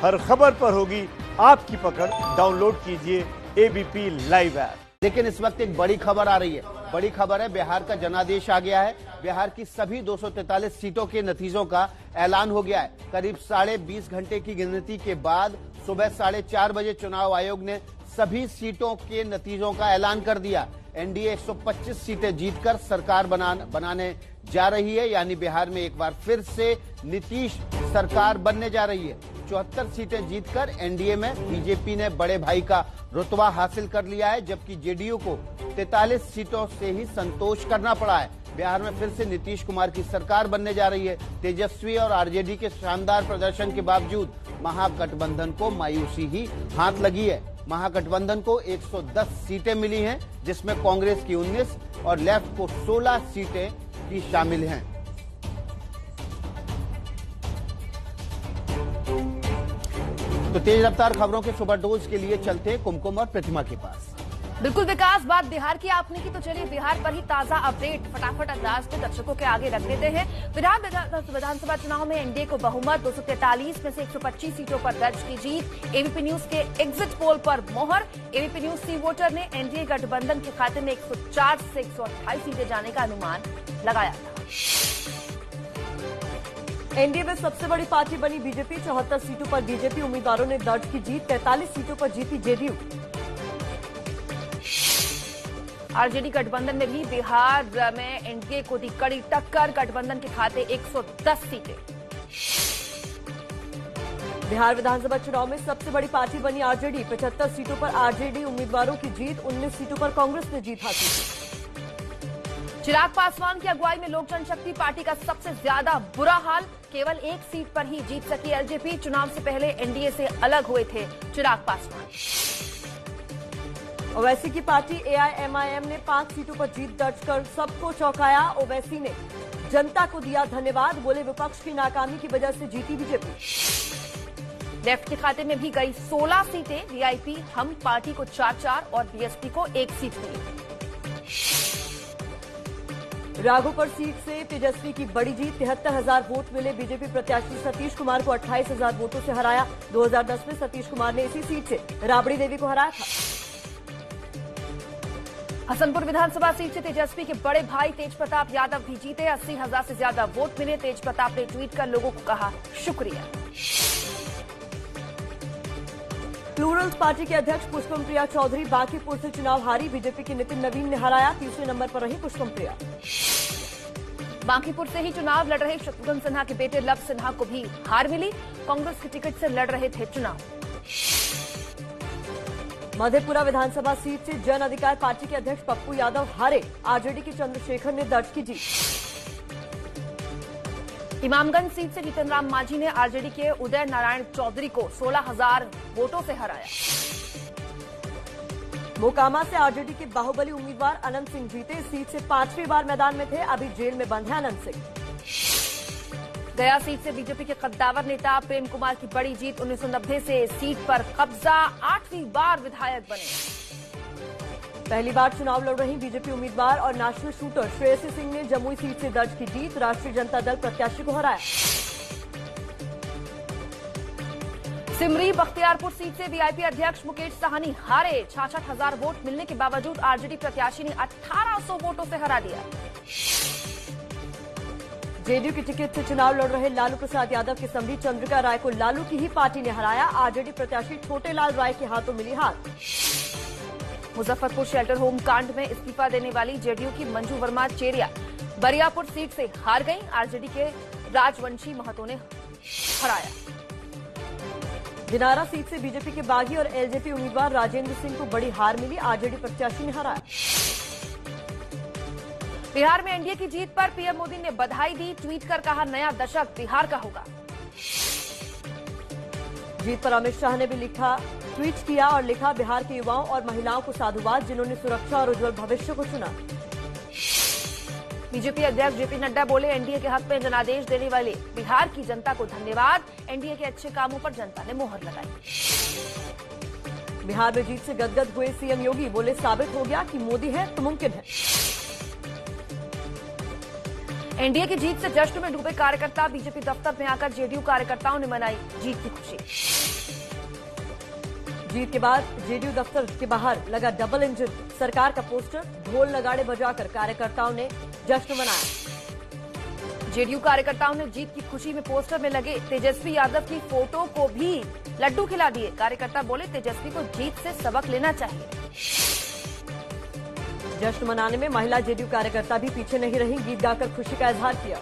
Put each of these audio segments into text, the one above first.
हर खबर पर होगी आपकी पकड़। डाउनलोड कीजिए एबीपी लाइव ऐप। लेकिन इस वक्त एक बड़ी खबर आ रही है। बड़ी खबर है, बिहार का जनादेश आ गया है। बिहार की सभी 243 सीटों के नतीजों का ऐलान हो गया है। करीब 20.5 घंटे की गिनती के बाद सुबह 4:30 बजे चुनाव आयोग ने सभी सीटों के नतीजों का ऐलान कर दिया। एनडीए 125 सीटें जीतकर सरकार बनाने जा रही है, यानी बिहार में एक बार फिर से नीतीश सरकार बनने जा रही है। 74 सीटें जीतकर एनडीए में बीजेपी ने बड़े भाई का रुतबा हासिल कर लिया है, जबकि जेडीयू को 43 सीटों से ही संतोष करना पड़ा है। बिहार में फिर से नीतीश कुमार की सरकार बनने जा रही है। तेजस्वी और आरजेडी के शानदार प्रदर्शन के बावजूद महागठबंधन को मायूसी ही हाथ लगी है। महागठबंधन को 110 सीटें मिली हैं, जिसमें कांग्रेस की 19 और लेफ्ट को 16 सीटें भी शामिल हैं। तो तेज रफ्तार खबरों के सुपर डोज के लिए चलते कुमकुम और प्रतिमा के पास। बिल्कुल विकास, बात बिहार की आपने की, तो चलिए बिहार पर ही ताजा अपडेट फटाफट अंदाज में दर्शकों के आगे रख देते हैं। विधानसभा चुनाव में एनडीए को बहुमत, 243 में से 125 सीटों पर दर्ज की जीत। एबीपी न्यूज के एग्जिट पोल पर मोहर। एबीपी न्यूज सी वोटर ने एनडीए गठबंधन के खाते में 104 से 128 सीटें जाने का अनुमान लगाया था। एनडीए में सबसे बड़ी पार्टी बनी बीजेपी। 74 सीटों पर बीजेपी उम्मीदवारों ने दर्ज की जीत। 43 सीटों पर जीती जेडीयू। आरजेडी गठबंधन में भी बिहार में एनडीए को दी कड़ी टक्कर। गठबंधन के खाते 110 सीटें। बिहार विधानसभा चुनाव में सबसे बड़ी पार्टी बनी आरजेडी। 75 सीटों पर आरजेडी उम्मीदवारों की जीत। 19 सीटों पर कांग्रेस ने जीत हासिल की। चिराग पासवान की अगुवाई में लोक जनशक्ति पार्टी का सबसे ज्यादा बुरा हाल। केवल एक सीट पर ही जीत सकी एलजेपी। चुनाव से पहले एनडीए से अलग हुए थे चिराग पासवान। ओवैसी की पार्टी एआईएमआईएम ने 5 सीटों पर जीत दर्ज कर सबको चौंकाया। ओवैसी ने जनता को दिया धन्यवाद। बोले मिविपक्ष की नाकामी की वजह से जीती बीजेपी। लेफ्ट के खाते में भी गई 16 सीटें। वीआईपी हम पार्टी को 4-4 और बीएसपी को 1 सीट मिली। राघोपुर सीट से तेजस्वी की बड़ी जीत। 73,000 वोट मिले। बीजेपी प्रत्याशी सतीश कुमार को 28,000 वोटों से हराया। 2010 में सतीश कुमार ने इसी सीट से राबड़ी देवी को हराया था। हसनपुर विधानसभा सीट से तेजस्वी के बड़े भाई तेज प्रताप यादव भी जीते। 80,000 से ज्यादा वोट मिले। तेज प्रताप ने ट्वीट कर लोगों को कहा शुक्रिया। प्लूरल्स पार्टी के अध्यक्ष पुष्पम प्रिया चौधरी बांकीपुर से चुनाव हारी। बीजेपी के नितिन नवीन ने हराया। तीसरे नंबर पर रही पुष्पम प्रिया। बांकीपुर से ही चुनाव लड़ रहे शत्रुघ्न सिन्हा के बेटे लव सिन्हा को भी हार मिली। कांग्रेस के टिकट से लड़ रहे थे चुनाव। मधेपुरा विधानसभा सीट से जन अधिकार पार्टी के अध्यक्ष पप्पू यादव हारे। आरजेडी के चंद्रशेखर ने दर्ज की जीत। इमामगंज सीट से जीतन राम मांझी ने आरजेडी के उदय नारायण चौधरी को 16,000 वोटों से हराया। मोकामा से आरजेडी के बाहुबली उम्मीदवार अनंत सिंह जीते। इस सीट से 5वीं बार मैदान में थे। अभी जेल में बंद है अनंत सिंह। गया सीट से बीजेपी के कद्दावर नेता प्रेम कुमार की बड़ी जीत। 1990 से सीट पर कब्जा। 8वीं बार विधायक बने। पहली बार चुनाव लड़ रही बीजेपी उम्मीदवार और नेशनल शूटर श्रेयसी सिंह ने जमुई सीट से दर्ज की जीत। राष्ट्रीय जनता दल प्रत्याशी को हराया। सिमरी बख्तियारपुर सीट से वीआईपी अध्यक्ष मुकेश साहनी हारे। 66,000 वोट मिलने के बावजूद आरजेडी प्रत्याशी ने 1800 वोटों से हरा दिया। जेडीयू की टिकट से चुनाव लड़ रहे लालू प्रसाद यादव की समधी चंद्रिका राय को लालू की ही पार्टी ने हराया। आरजेडी प्रत्याशी छोटे लाल राय के हाथों मिली हार। मुजफ्फरपुर शेल्टर होम कांड में इस्तीफा देने वाली जेडीयू की मंजू वर्मा चेरिया बरियापुर सीट से हार गईं। आरजेडी के राजवंशी महतो ने हराया। दिनारा सीट से बीजेपी के बागी और एलजेपी उम्मीदवार राजेंद्र सिंह को बड़ी हार मिली। आरजेडी प्रत्याशी ने हराया। बिहार में एनडीए की जीत पर पीएम मोदी ने बधाई दी। ट्वीट कर कहा नया दशक बिहार का होगा। जीत पर अमित शाह ने भी ट्वीट किया और लिखा बिहार के युवाओं और महिलाओं को साधुवाद, जिन्होंने सुरक्षा और उज्जवल भविष्य को चुना। बीजेपी अध्यक्ष जेपी नड्डा बोले एनडीए के हक में जनादेश देने वाले बिहार की जनता को धन्यवाद। एनडीए के अच्छे कामों पर जनता ने मोहर लगाई। बिहार में जीत से गदगद हुए सीएम योगी। बोले साबित हो गया कि मोदी है तो मुमकिन है। एनडीए की जीत से जश्न में डूबे कार्यकर्ता। बीजेपी दफ्तर में आकर जेडीयू कार्यकर्ताओं ने मनाई जीत की खुशी। जीत के बाद जेडीयू दफ्तर के बाहर लगा डबल इंजन सरकार का पोस्टर, ढोल नगाड़े बजाकर कार्यकर्ताओं ने जश्न मनाया। जेडीयू कार्यकर्ताओं ने जीत की खुशी में पोस्टर में लगे तेजस्वी यादव की फोटो को भी लड्डू खिला दिए। कार्यकर्ता बोले तेजस्वी को जीत से सबक लेना चाहिए। जश्न मनाने में महिला जेडीयू कार्यकर्ता भी पीछे नहीं रही, गीत गाकर खुशी का इजहार किया।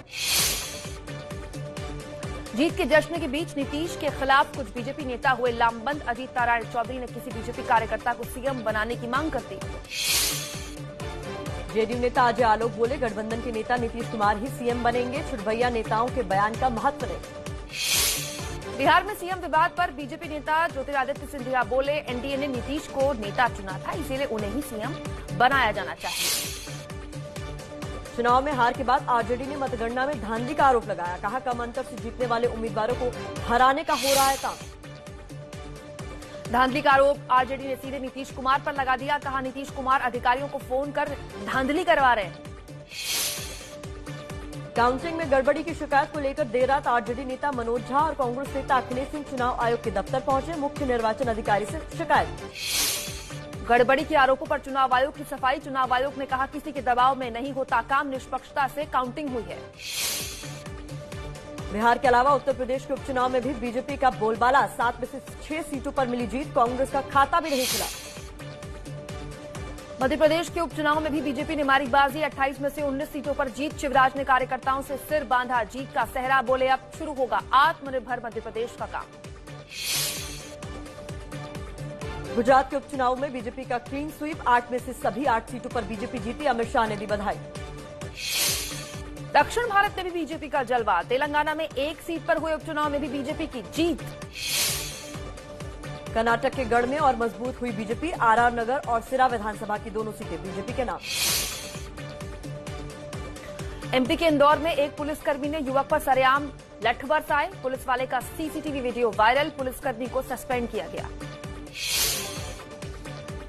जीत के जश्न के बीच नीतीश के खिलाफ कुछ बीजेपी नेता हुए लामबंद। अजीत नारायण चौधरी ने किसी बीजेपी कार्यकर्ता को सीएम बनाने की मांग कर दी। जेडीयू नेता अजय आलोक बोले गठबंधन के नेता नीतीश कुमार ही सीएम बनेंगे, छुटभैया नेताओं के बयान का महत्व नहीं। बिहार में सीएम विवाद पर बीजेपी नेता ज्योतिरादित्य सिंधिया बोले एनडीए ने नीतीश को नेता चुना था, इसीलिए उन्हें ही सीएम बनाया जाना चाहिए। चुनाव में हार के बाद आरजेडी ने मतगणना में धांधली का आरोप लगाया। कहा कम अंतर से जीतने वाले उम्मीदवारों को हराने का हो रहा है काम। धांधली का आरोप आरजेडी ने सीधे नीतीश कुमार पर लगा दिया। कहा नीतीश कुमार अधिकारियों को फोन कर धांधली करवा रहे हैं। काउंटिंग में गड़बड़ी की शिकायत को लेकर देर रात आरजेडी नेता मनोज झा और कांग्रेस नेता अखिलेश सिंह चुनाव आयोग के दफ्तर पहुंचे। मुख्य निर्वाचन अधिकारी से शिकायत। गड़बड़ी के आरोपों पर चुनाव आयोग की सफाई। चुनाव आयोग ने कहा किसी के दबाव में नहीं होता काम, निष्पक्षता से काउंटिंग हुई है। बिहार के अलावा उत्तर प्रदेश के उपचुनाव में भी बीजेपी का बोलबाला। 7 में से 6 सीटों पर मिली जीत, कांग्रेस का खाता भी नहीं खुला। मध्य प्रदेश के उपचुनाव में भी बीजेपी ने मारी बाजी। 28 में से 19 सीटों पर जीत। शिवराज ने कार्यकर्ताओं से सिर बांधा। जीत का सेहरा, बोले अब शुरू होगा आत्मनिर्भर मध्य प्रदेश का काम। गुजरात के उपचुनाव में बीजेपी का क्लीन स्वीप। 8 में से सभी 8 सीटों पर बीजेपी जीती। अमित शाह ने दी बधाई। दक्षिण भारत में भी बीजेपी का जलवा। तेलंगाना में 1 सीट पर हुए उपचुनाव में भी बीजेपी की जीत। कर्नाटक के गढ़ में और मजबूत हुई बीजेपी। आरआर नगर और सिरा विधानसभा की दोनों सीटें बीजेपी के नाम। एमपी के इंदौर में एक पुलिसकर्मी ने युवक पर सरेआम लठ बरसाए। पुलिस वाले का सीसीटीवी वीडियो वायरल। पुलिसकर्मी को सस्पेंड किया गया।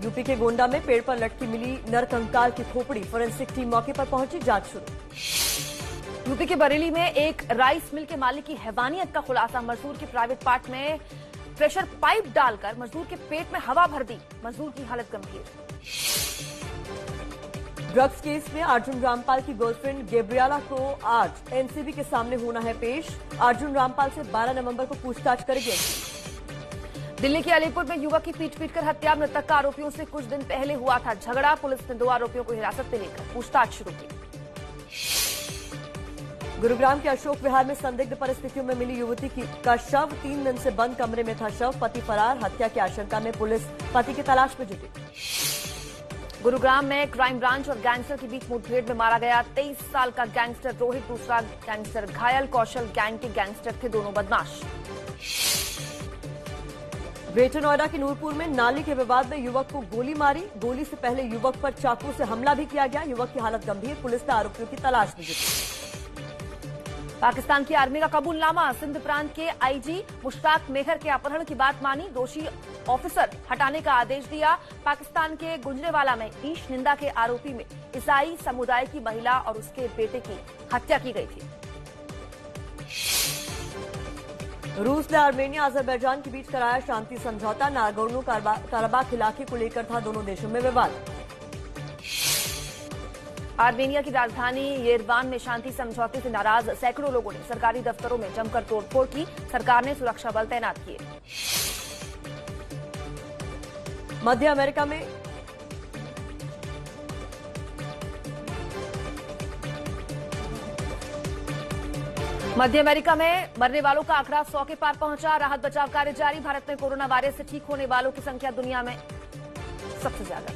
यूपी के गोंडा में पेड़ पर लटकी मिली नरकंकाल की खोपड़ी। फोरेंसिक टीम मौके पर पहुंची, जांच शुरू। यूपी के बरेली में एक राइस मिल के मालिक की हैवानियत का खुलासा। मजदूर के प्राइवेट पार्ट में प्रेशर पाइप डालकर मजदूर के पेट में हवा भर दी। मजदूर की हालत गंभीर। ड्रग्स केस में अर्जुन रामपाल की गर्लफ्रेंड गैब्रियाला को आज एनसीबी के सामने होना है पेश। अर्जुन रामपाल से 12 नवंबर को पूछताछ करेगी। दिल्ली के अलीपुर में युवक की पीट कर हत्या। मृतक का आरोपियों से कुछ दिन पहले हुआ था झगड़ा। पुलिस ने 2 आरोपियों को हिरासत में लेकर पूछताछ शुरू की। गुरुग्राम के अशोक विहार में संदिग्ध परिस्थितियों में मिली युवती का शव। 3 दिन से बंद कमरे में था शव। पति फरार। हत्या की आशंका में पुलिस पति की तलाश में जुटी। गुरुग्राम में क्राइम ब्रांच और गैंगस्टर के बीच मुठभेड़ में मारा गया 23 साल का गैंगस्टर रोहित। दूसरा गैंगस्टर घायल। कौशल गैंग के गैंगस्टर थे दोनों बदमाश। ग्रेटर नोएडा के नूरपुर में नाली के विवाद में युवक को गोली मारी। गोली से पहले युवक पर चाकू से हमला भी किया गया। युवक की हालत गंभीर। पुलिस ने आरोपियों की तलाश में जुटी। पाकिस्तान की आर्मी का कबूलनामा। सिंध प्रांत के आईजी मुश्ताक मेहर के अपहरण की बात मानी। दोषी ऑफिसर हटाने का आदेश दिया। पाकिस्तान के गुजरेवाला में ईश निंदा के आरोपी में ईसाई समुदाय की महिला और उसके बेटे की हत्या की गई थी। रूस ने आर्मेनिया अजरबैजान के बीच कराया शांति समझौता। नागोर्नो काराबाख इलाके को लेकर था दोनों देशों में विवाद। आर्मेनिया की राजधानी येरेवान में शांति समझौते से नाराज सैकड़ों लोगों ने सरकारी दफ्तरों में जमकर तोड़फोड़ की। सरकार ने सुरक्षा बल तैनात किए। मध्य अमेरिका में मरने वालों का आंकड़ा 100 के पार पहुंचा। राहत बचाव कार्य जारी। भारत में कोरोना वायरस से ठीक होने वालों की संख्या दुनिया में सबसे ज्यादा।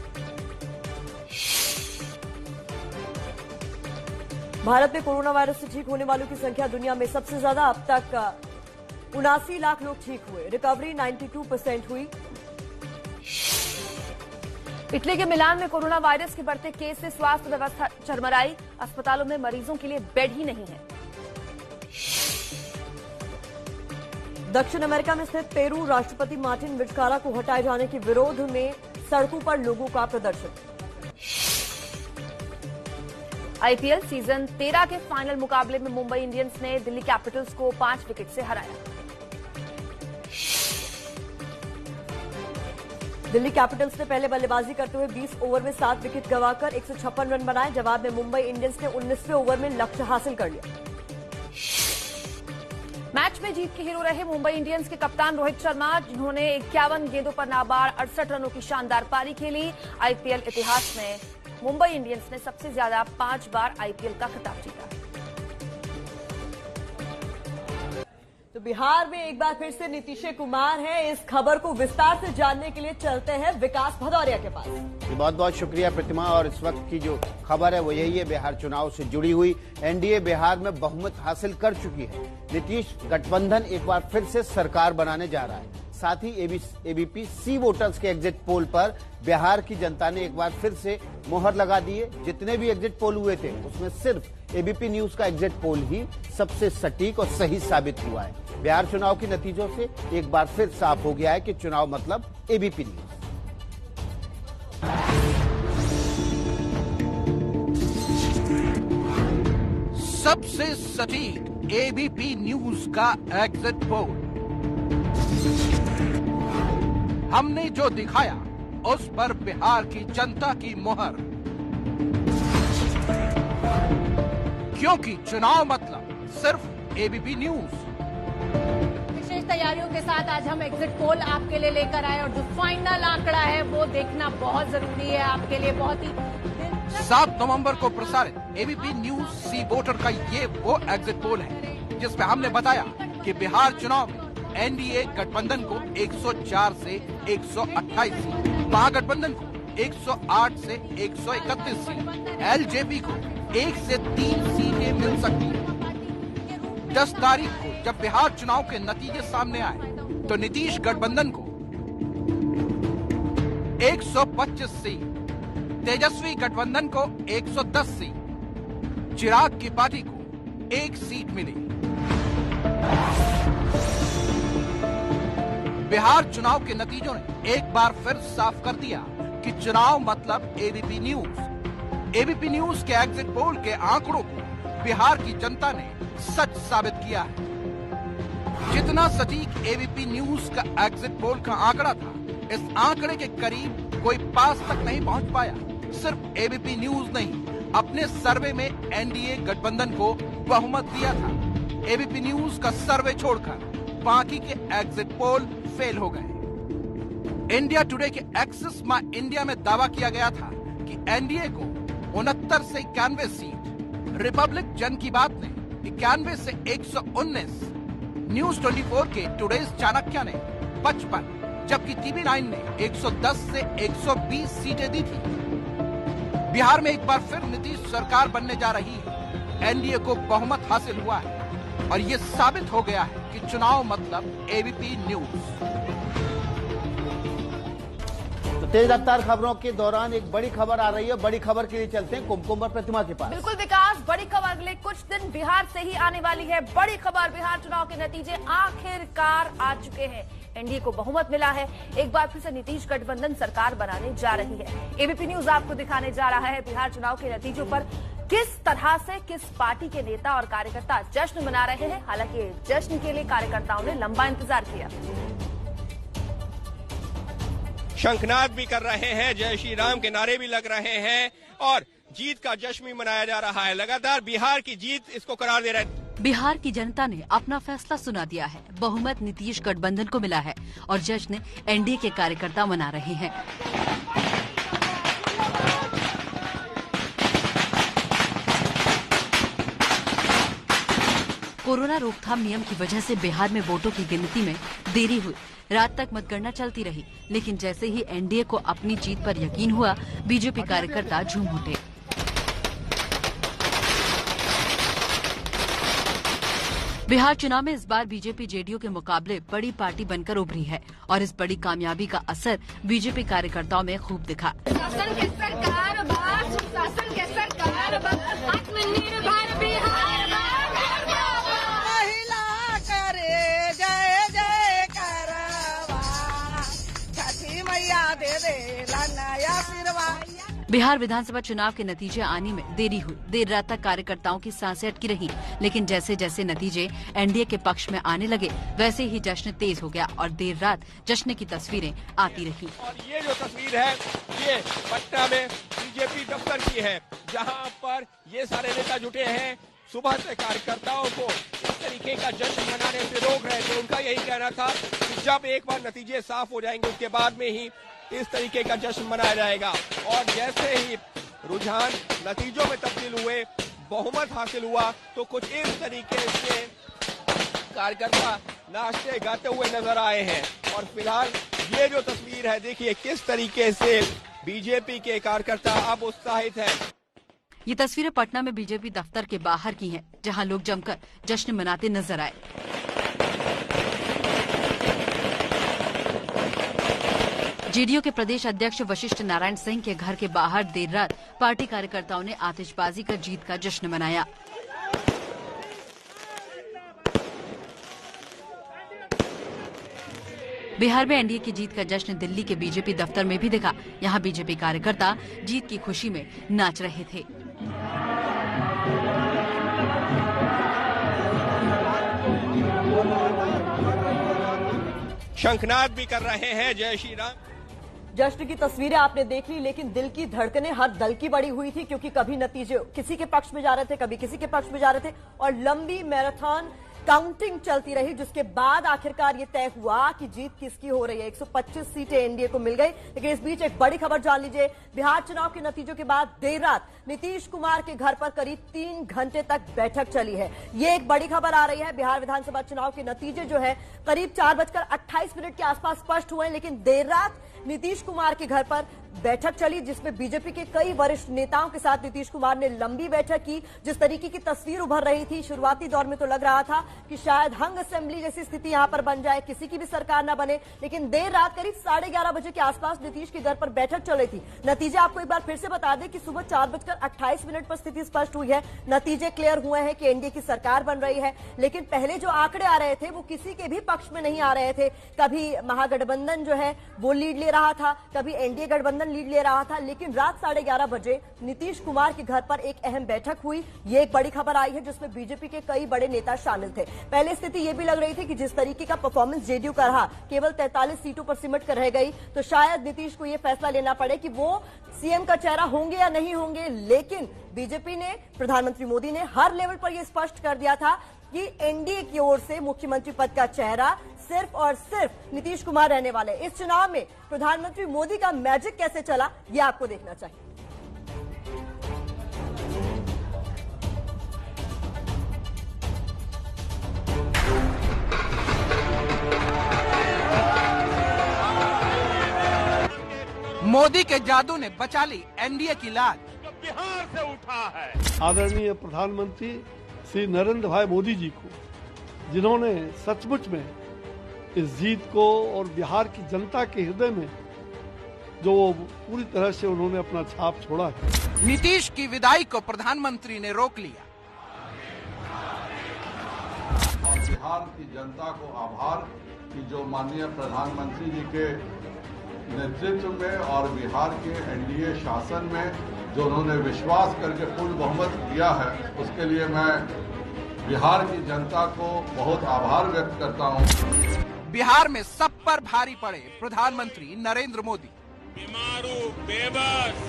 भारत में कोरोना वायरस से ठीक होने वालों की संख्या दुनिया में सबसे ज्यादा। अब तक 79 लाख लोग ठीक हुए। रिकवरी 92% हुई। इटली के मिलान में कोरोना वायरस के बढ़ते केस से स्वास्थ्य व्यवस्था चरमराई। अस्पतालों में मरीजों के लिए बेड ही नहीं है। दक्षिण अमेरिका में स्थित पेरू राष्ट्रपति मार्टिन विजकारा को हटाए जाने के विरोध में सड़कों पर लोगों का प्रदर्शन। आईपीएल सीजन 13 के फाइनल मुकाबले में मुंबई इंडियंस ने दिल्ली कैपिटल्स को 5 विकेट से हराया। दिल्ली कैपिटल्स ने पहले बल्लेबाजी करते हुए 20 ओवर में 7 विकेट गंवाकर 156 रन बनाए। जवाब में मुंबई इंडियंस ने 19वें ओवर में लक्ष्य हासिल कर लिया। मैच में जीत के हीरो रहे मुंबई इंडियंस के कप्तान रोहित शर्मा, जिन्होंने 51 गेंदों पर नाबाद 68 रनों की शानदार पारी खेली। आईपीएल इतिहास में मुंबई इंडियंस ने सबसे ज्यादा 5 बार आईपीएल का खिताब जीता। तो बिहार में एक बार फिर से नीतीश कुमार हैं। इस खबर को विस्तार से जानने के लिए चलते हैं विकास भदौरिया के पास। बहुत बहुत शुक्रिया प्रतिमा। और इस वक्त की जो खबर है वो यही है, बिहार चुनाव से जुड़ी हुई। एनडीए बिहार में बहुमत हासिल कर चुकी है। नीतीश गठबंधन एक बार फिर से सरकार बनाने जा रहा है। साथ ही एबीपी सी वोटर्स के एग्जिट पोल पर बिहार की जनता ने एक बार फिर से मोहर लगा दी है। जितने भी एग्जिट पोल हुए थे उसमें सिर्फ एबीपी न्यूज का एग्जिट पोल ही सबसे सटीक और सही साबित हुआ है। बिहार चुनाव के नतीजों से एक बार फिर साफ हो गया है कि चुनाव मतलब एबीपी न्यूज। सबसे सटीक एबीपी न्यूज का एग्जिट पोल। हमने जो दिखाया उस पर बिहार की जनता की मोहर, क्योंकि चुनाव मतलब सिर्फ एबीपी न्यूज। विशेष तैयारियों के साथ आज हम एग्जिट पोल आपके लिए लेकर आए और जो फाइनल आंकड़ा है वो देखना बहुत जरूरी है आपके लिए। बहुत ही 7 नवंबर को प्रसारित एबीपी न्यूज सी वोटर का ये वो एग्जिट पोल है जिसमें हमने बताया कि बिहार चुनाव में एनडीए गठबंधन को 104 से 128 सीट, महागठबंधन को 108 से 131 सीट, एलजेपी को 1 से 3 सीटें मिल सकती हैं। 10 तारीख को जब बिहार चुनाव के नतीजे सामने आए तो नीतीश गठबंधन को 125 सीट, तेजस्वी गठबंधन को 110 सीट, चिराग की पार्टी को 1 सीट मिली। बिहार चुनाव के नतीजों ने एक बार फिर साफ कर दिया कि चुनाव मतलब एबीपी न्यूज। एबीपी न्यूज के एग्जिट पोल के आंकड़ों को बिहार की जनता ने सच साबित किया है। जितना सटीक एबीपी न्यूज का एग्जिट पोल का आंकड़ा था, इस आंकड़े के करीब कोई पास तक नहीं पहुंच पाया। सिर्फ एबीपी न्यूज नहीं, अपने सर्वे में एनडीए गठबंधन को बहुमत दिया था। एबीपी न्यूज का सर्वे छोड़कर बाकी के एग्जिट पोल फेल हो गए। इंडिया टुडे के एक्सिस माई इंडिया में दावा किया गया था कि एनडीए को 69 से 91 सीट, रिपब्लिक जन की बात ने 91 से 119, न्यूज 24 के टुडेज चाणक्य ने 55, जबकि टीवी9 ने 110 से 120 सीटें दी थी। बिहार में एक बार फिर नीतीश सरकार बनने जा रही है। एनडीए को बहुमत हासिल हुआ है और ये साबित हो गया है कि चुनाव मतलब एबीपी न्यूज। तो तेज रफ्तार खबरों के दौरान एक बड़ी खबर आ रही है। बड़ी खबर के लिए चलते हैं कुमकुम और प्रतिमा के पास। बिल्कुल विकास, बड़ी खबर अगले कुछ दिन बिहार से ही आने वाली है। बड़ी खबर, बिहार चुनाव के नतीजे आखिरकार आ चुके हैं। एनडीए को बहुमत मिला है। एक बार फिर से नीतीश गठबंधन सरकार बनाने जा रही है। एबीपी न्यूज आपको दिखाने जा रहा है बिहार चुनाव के नतीजों पर किस तरह से किस पार्टी के नेता और कार्यकर्ता जश्न मना रहे हैं। हालांकि जश्न के लिए कार्यकर्ताओं ने लंबा इंतजार किया। शंखनाद भी कर रहे हैं, जय श्री राम के नारे भी लग रहे हैं और जीत का जश्न भी मनाया जा रहा है। लगातार बिहार की जीत इसको करार दे रहे हैं। बिहार की जनता ने अपना फैसला सुना दिया है। बहुमत नीतीश गठबंधन को मिला है और जश्न एनडीए के कार्यकर्ता मना रहे हैं। कोरोना रोकथाम नियम की वजह से बिहार में वोटों की गिनती में देरी हुई। रात तक मतगणना चलती रही, लेकिन जैसे ही एनडीए को अपनी जीत पर यकीन हुआ, बीजेपी कार्यकर्ता झूम उठे। बिहार चुनाव में इस बार बीजेपी जेडीयू के मुकाबले बड़ी पार्टी बनकर उभरी है और इस बड़ी कामयाबी का असर बीजेपी कार्यकर्ताओं में खूब दिखा। शासन के सरकार बात, शासन के सरकार बात, आत्मनिर्भर बिहार महिला करे जय जय करवा, छठी मैया दे दे नया सिरवा। बिहार विधानसभा चुनाव के नतीजे आने में देरी हुई। देर रात तक कार्यकर्ताओं की सांसें अटकी रहीं, लेकिन जैसे जैसे नतीजे एनडीए के पक्ष में आने लगे वैसे ही जश्न तेज हो गया और देर रात जश्न की तस्वीरें आती रहीं। और ये जो तस्वीर है ये पटना में बीजेपी दफ्तर की है, जहां पर ये सारे नेता जुटे हैं। सुबह से कार्यकर्ताओं को इस तरीके का जश्न मनाने से रोक रहे थे। उनका यही कहना था कि जब एक बार नतीजे साफ हो जाएंगे उसके बाद में ही इस तरीके का जश्न मनाया जाएगा। और जैसे ही रुझान नतीजों में तब्दील हुए, बहुमत हासिल हुआ, तो कुछ इस तरीके से कार्यकर्ता नाचते गाते हुए नजर आए हैं। और फिलहाल ये जो तस्वीर है, देखिए किस तरीके से बीजेपी के कार्यकर्ता अब उत्साहित हैं। ये तस्वीरें पटना में बीजेपी दफ्तर के बाहर की हैं, जहां लोग जमकर जश्न मनाते नजर आए। जेडीयू के प्रदेश अध्यक्ष वशिष्ठ नारायण सिंह के घर के बाहर देर रात पार्टी कार्यकर्ताओं ने आतिशबाजी कर जीत का जश्न मनाया। बिहार में एनडीए की जीत का जश्न दिल्ली के बीजेपी दफ्तर में भी दिखा। यहां बीजेपी कार्यकर्ता जीत की खुशी में नाच रहे थे। शंखनाद भी कर रहे हैं जय श्री राम। जश्न की तस्वीरें आपने देख ली, लेकिन दिल की धड़कनें हर दल की बड़ी हुई थी, क्योंकि कभी नतीजे किसी के पक्ष में जा रहे थे, कभी किसी के पक्ष में जा रहे थे और लंबी मैराथन काउंटिंग चलती रही, जिसके बाद आखिरकार ये तय हुआ कि जीत किसकी हो रही है। 125 सीटें एनडीए को मिल गई। लेकिन इस बीच एक बड़ी खबर जान लीजिए। बिहार चुनाव के नतीजों के बाद देर रात नीतीश कुमार के घर पर करीब 3 घंटे तक बैठक चली है। ये एक बड़ी खबर आ रही है। बिहार विधानसभा चुनाव के नतीजे जो है करीब 4:28 के आसपास स्पष्ट हुए, लेकिन देर रात नीतीश कुमार के घर पर बैठक चली, जिसमें बीजेपी के कई वरिष्ठ नेताओं के साथ नीतीश कुमार ने लंबी बैठक की। जिस तरीके की तस्वीर उभर रही थी, शुरुआती दौर में तो लग रहा था कि शायद हंग असेंबली जैसी स्थिति यहां पर बन जाए, किसी की भी सरकार न बने। लेकिन देर रात करीब 11:30 बजे के आसपास नीतीश के घर पर बैठक चल रही थी। नतीजे आपको एक बार फिर से बता दें कि सुबह 4:28 पर स्थिति स्पष्ट हुई है। नतीजे क्लियर हुए हैं कि एनडीए की सरकार बन रही है। लेकिन पहले जो आंकड़े आ रहे थे वो किसी के भी पक्ष में नहीं आ रहे थे। कभी महागठबंधन जो है वो लीड ले रहा था, कभी एनडीए गठबंधन लीड ले रहा था। लेकिन रात 11:30 बजे नीतीश कुमार के घर पर एक अहम बैठक हुई। ये एक बड़ी खबर आई है, जिसमें बीजेपी के कई बड़े नेता शामिल थे। पहले स्थिति ये भी लग रही थी कि जिस तरीके का परफॉर्मेंस जेडीयू का रहा, केवल 43 सीटों पर सिमट कर रह गई, तो शायद नीतीश को यह फैसला लेना पड़े कि वो सीएम का चेहरा होंगे या नहीं होंगे। लेकिन बीजेपी ने, प्रधानमंत्री मोदी ने हर लेवल पर यह स्पष्ट कर दिया था कि एनडीए की ओर से मुख्यमंत्री पद का चेहरा सिर्फ और सिर्फ नीतीश कुमार रहने वाले। इस चुनाव में प्रधानमंत्री मोदी का मैजिक कैसे चला, ये आपको देखना चाहिए। मोदी के जादू ने बचा ली एनडीए की लाज। बिहार से उठा है आदरणीय प्रधानमंत्री श्री नरेंद्र भाई मोदी जी को, जिन्होंने सचमुच में इस जीत को और बिहार की जनता के हृदय में जो पूरी तरह से उन्होंने अपना छाप छोड़ा है। नीतीश की विदाई को प्रधानमंत्री ने रोक लिया। और बिहार की जनता को आभार कि जो माननीय प्रधानमंत्री जी के नेतृत्व में और बिहार के एनडीए शासन में जो उन्होंने विश्वास करके पूर्ण बहुमत दिया है, उसके लिए मैं बिहार की जनता को बहुत आभार व्यक्त करता हूं। बिहार में सब पर भारी पड़े प्रधानमंत्री नरेंद्र मोदी। बीमारू बेबस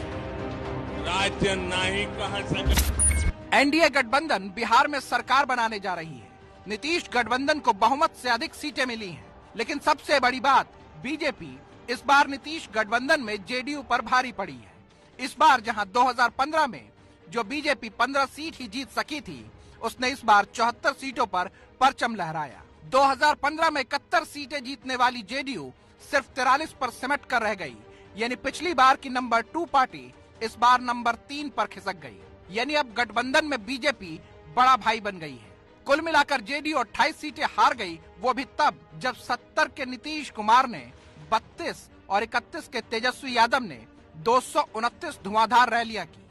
राज्य नहीं कह सकते। एनडीए गठबंधन बिहार में सरकार बनाने जा रही है। नीतीश गठबंधन को बहुमत से अधिक सीटें मिली हैं, लेकिन सबसे बड़ी बात, बीजेपी इस बार नीतीश गठबंधन में जेडीयू पर भारी पड़ी है। इस बार जहां 2015 में जो बीजेपी 15 सीट ही जीत सकी थी, उसने इस बार 74 सीटों पर परचम लहराया। 2015 में 71 सीटें जीतने वाली जेडीयू सिर्फ 43 पर सिमट कर रह गई। यानी पिछली बार की नंबर 2 पार्टी इस बार नंबर 3 पर खिसक गई। यानी अब गठबंधन में बीजेपी बड़ा भाई बन गई है। कुल मिलाकर जेडीयू 28 सीटें हार गई, वो भी तब जब 70 के नीतीश कुमार ने 32 और 31 के तेजस्वी यादव ने 229 धुआंधार रैलियां की,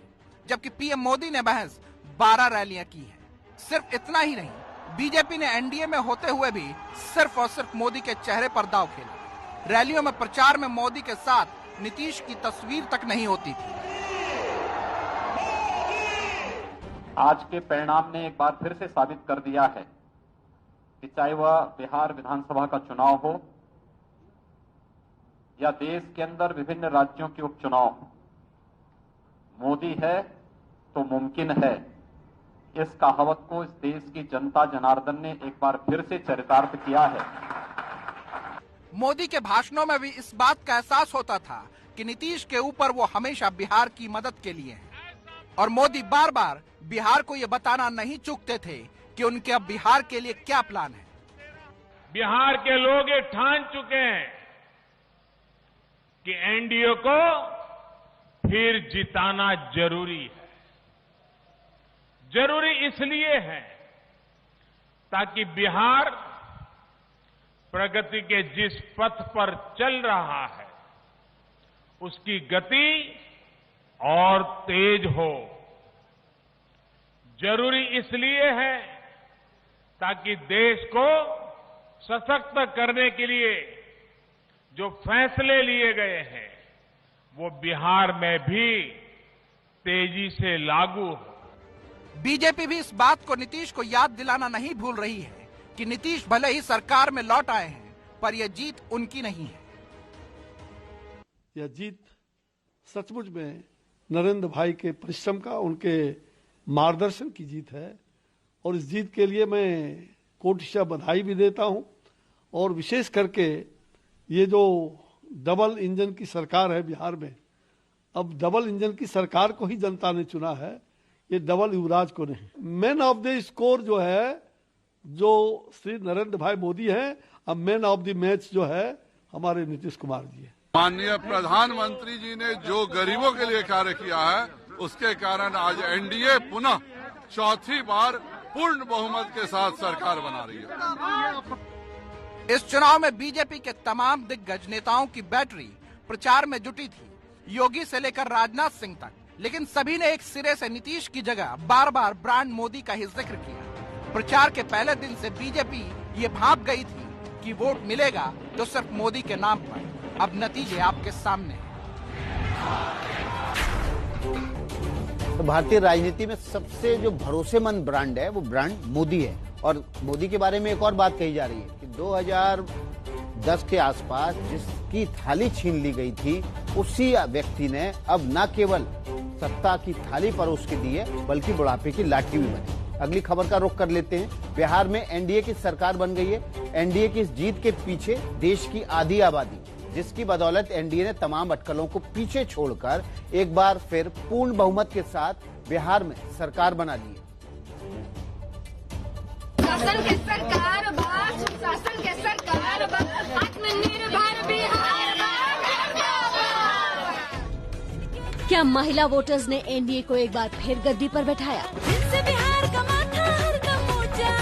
जबकि पीएम मोदी ने महज 12 रैलियां की है। सिर्फ इतना ही नहीं, बीजेपी ने एनडीए में होते हुए भी सिर्फ और सिर्फ मोदी के चेहरे पर दांव खेला। रैलियों में प्रचार में मोदी के साथ नीतीश की तस्वीर तक नहीं होती थी। आज के परिणाम ने एक बार फिर से साबित कर दिया है कि चाहे वह बिहार विधानसभा का चुनाव हो या देश के अंदर विभिन्न राज्यों के उपचुनाव हो, मोदी है तो मुमकिन है। इस कहावत को इस देश की जनता जनार्दन ने एक बार फिर से चरितार्थ किया है। मोदी के भाषणों में भी इस बात का एहसास होता था कि नीतीश के ऊपर वो हमेशा बिहार की मदद के लिए हैं और मोदी बार बार बिहार को ये बताना नहीं चूकते थे कि उनके अब बिहार के लिए क्या प्लान है। बिहार के लोग ये ठान चुके हैं कि एनडीए को फिर जिताना जरूरी है। जरूरी इसलिए है ताकि बिहार प्रगति के जिस पथ पर चल रहा है उसकी गति और तेज हो। जरूरी इसलिए है ताकि देश को सशक्त करने के लिए जो फैसले लिए गए हैं वो बिहार में भी तेजी से लागू हो। बीजेपी भी इस बात को नीतीश को याद दिलाना नहीं भूल रही है कि नीतीश भले ही सरकार में लौट आए हैं पर यह जीत उनकी नहीं है। यह जीत सचमुच में नरेंद्र भाई के परिश्रम का, उनके मार्गदर्शन की जीत है और इस जीत के लिए मैं कोटिशा बधाई भी देता हूं। और विशेष करके ये जो डबल इंजन की सरकार है बिहार में, अब डबल इंजन की सरकार को ही जनता ने चुना है, ये डबल युवराज को नहीं। मैन ऑफ द स्कोर जो है जो श्री नरेंद्र भाई मोदी हैं, अब मैन ऑफ द मैच जो है हमारे नीतीश कुमार जी है। माननीय प्रधानमंत्री जी ने जो गरीबों के लिए कार्य किया है उसके कारण आज एनडीए पुनः चौथी बार पूर्ण बहुमत के साथ सरकार बना रही है। इस चुनाव में बीजेपी के तमाम दिग्गज नेताओं की बैटरी प्रचार में जुटी थी, योगी से लेकर राजनाथ सिंह तक, लेकिन सभी ने एक सिरे से नीतीश की जगह बार बार ब्रांड मोदी का ही जिक्र किया। प्रचार के पहले दिन से बीजेपी ये भांप गई थी कि वोट मिलेगा तो सिर्फ मोदी के नाम पर। अब नतीजे आपके सामने। तो भारतीय राजनीति में सबसे जो भरोसेमंद ब्रांड है वो ब्रांड मोदी है। और मोदी के बारे में एक और बात कही जा रही है कि 2010 के आसपास जिसकी थाली छीन ली गई थी उसी व्यक्ति ने अब न केवल सत्ता की थाली परोस के दी है बल्कि बुढ़ापे की लाठी भी बनी। अगली खबर का रुख कर लेते हैं। बिहार में एनडीए की सरकार बन गई है। एनडीए की इस जीत के पीछे देश की आधी आबादी, जिसकी बदौलत एनडीए ने तमाम अटकलों को पीछे छोड़कर एक बार फिर पूर्ण बहुमत के साथ बिहार में सरकार बना ली है। शासन के सरकार बा, शासन के सरकार बा, आत्मनिर्भर बिहार बा। क्या महिला वोटर्स ने एनडीए को एक बार फिर गद्दी पर बैठाया? जिनसे बिहार का माथा हरदम ऊंचा,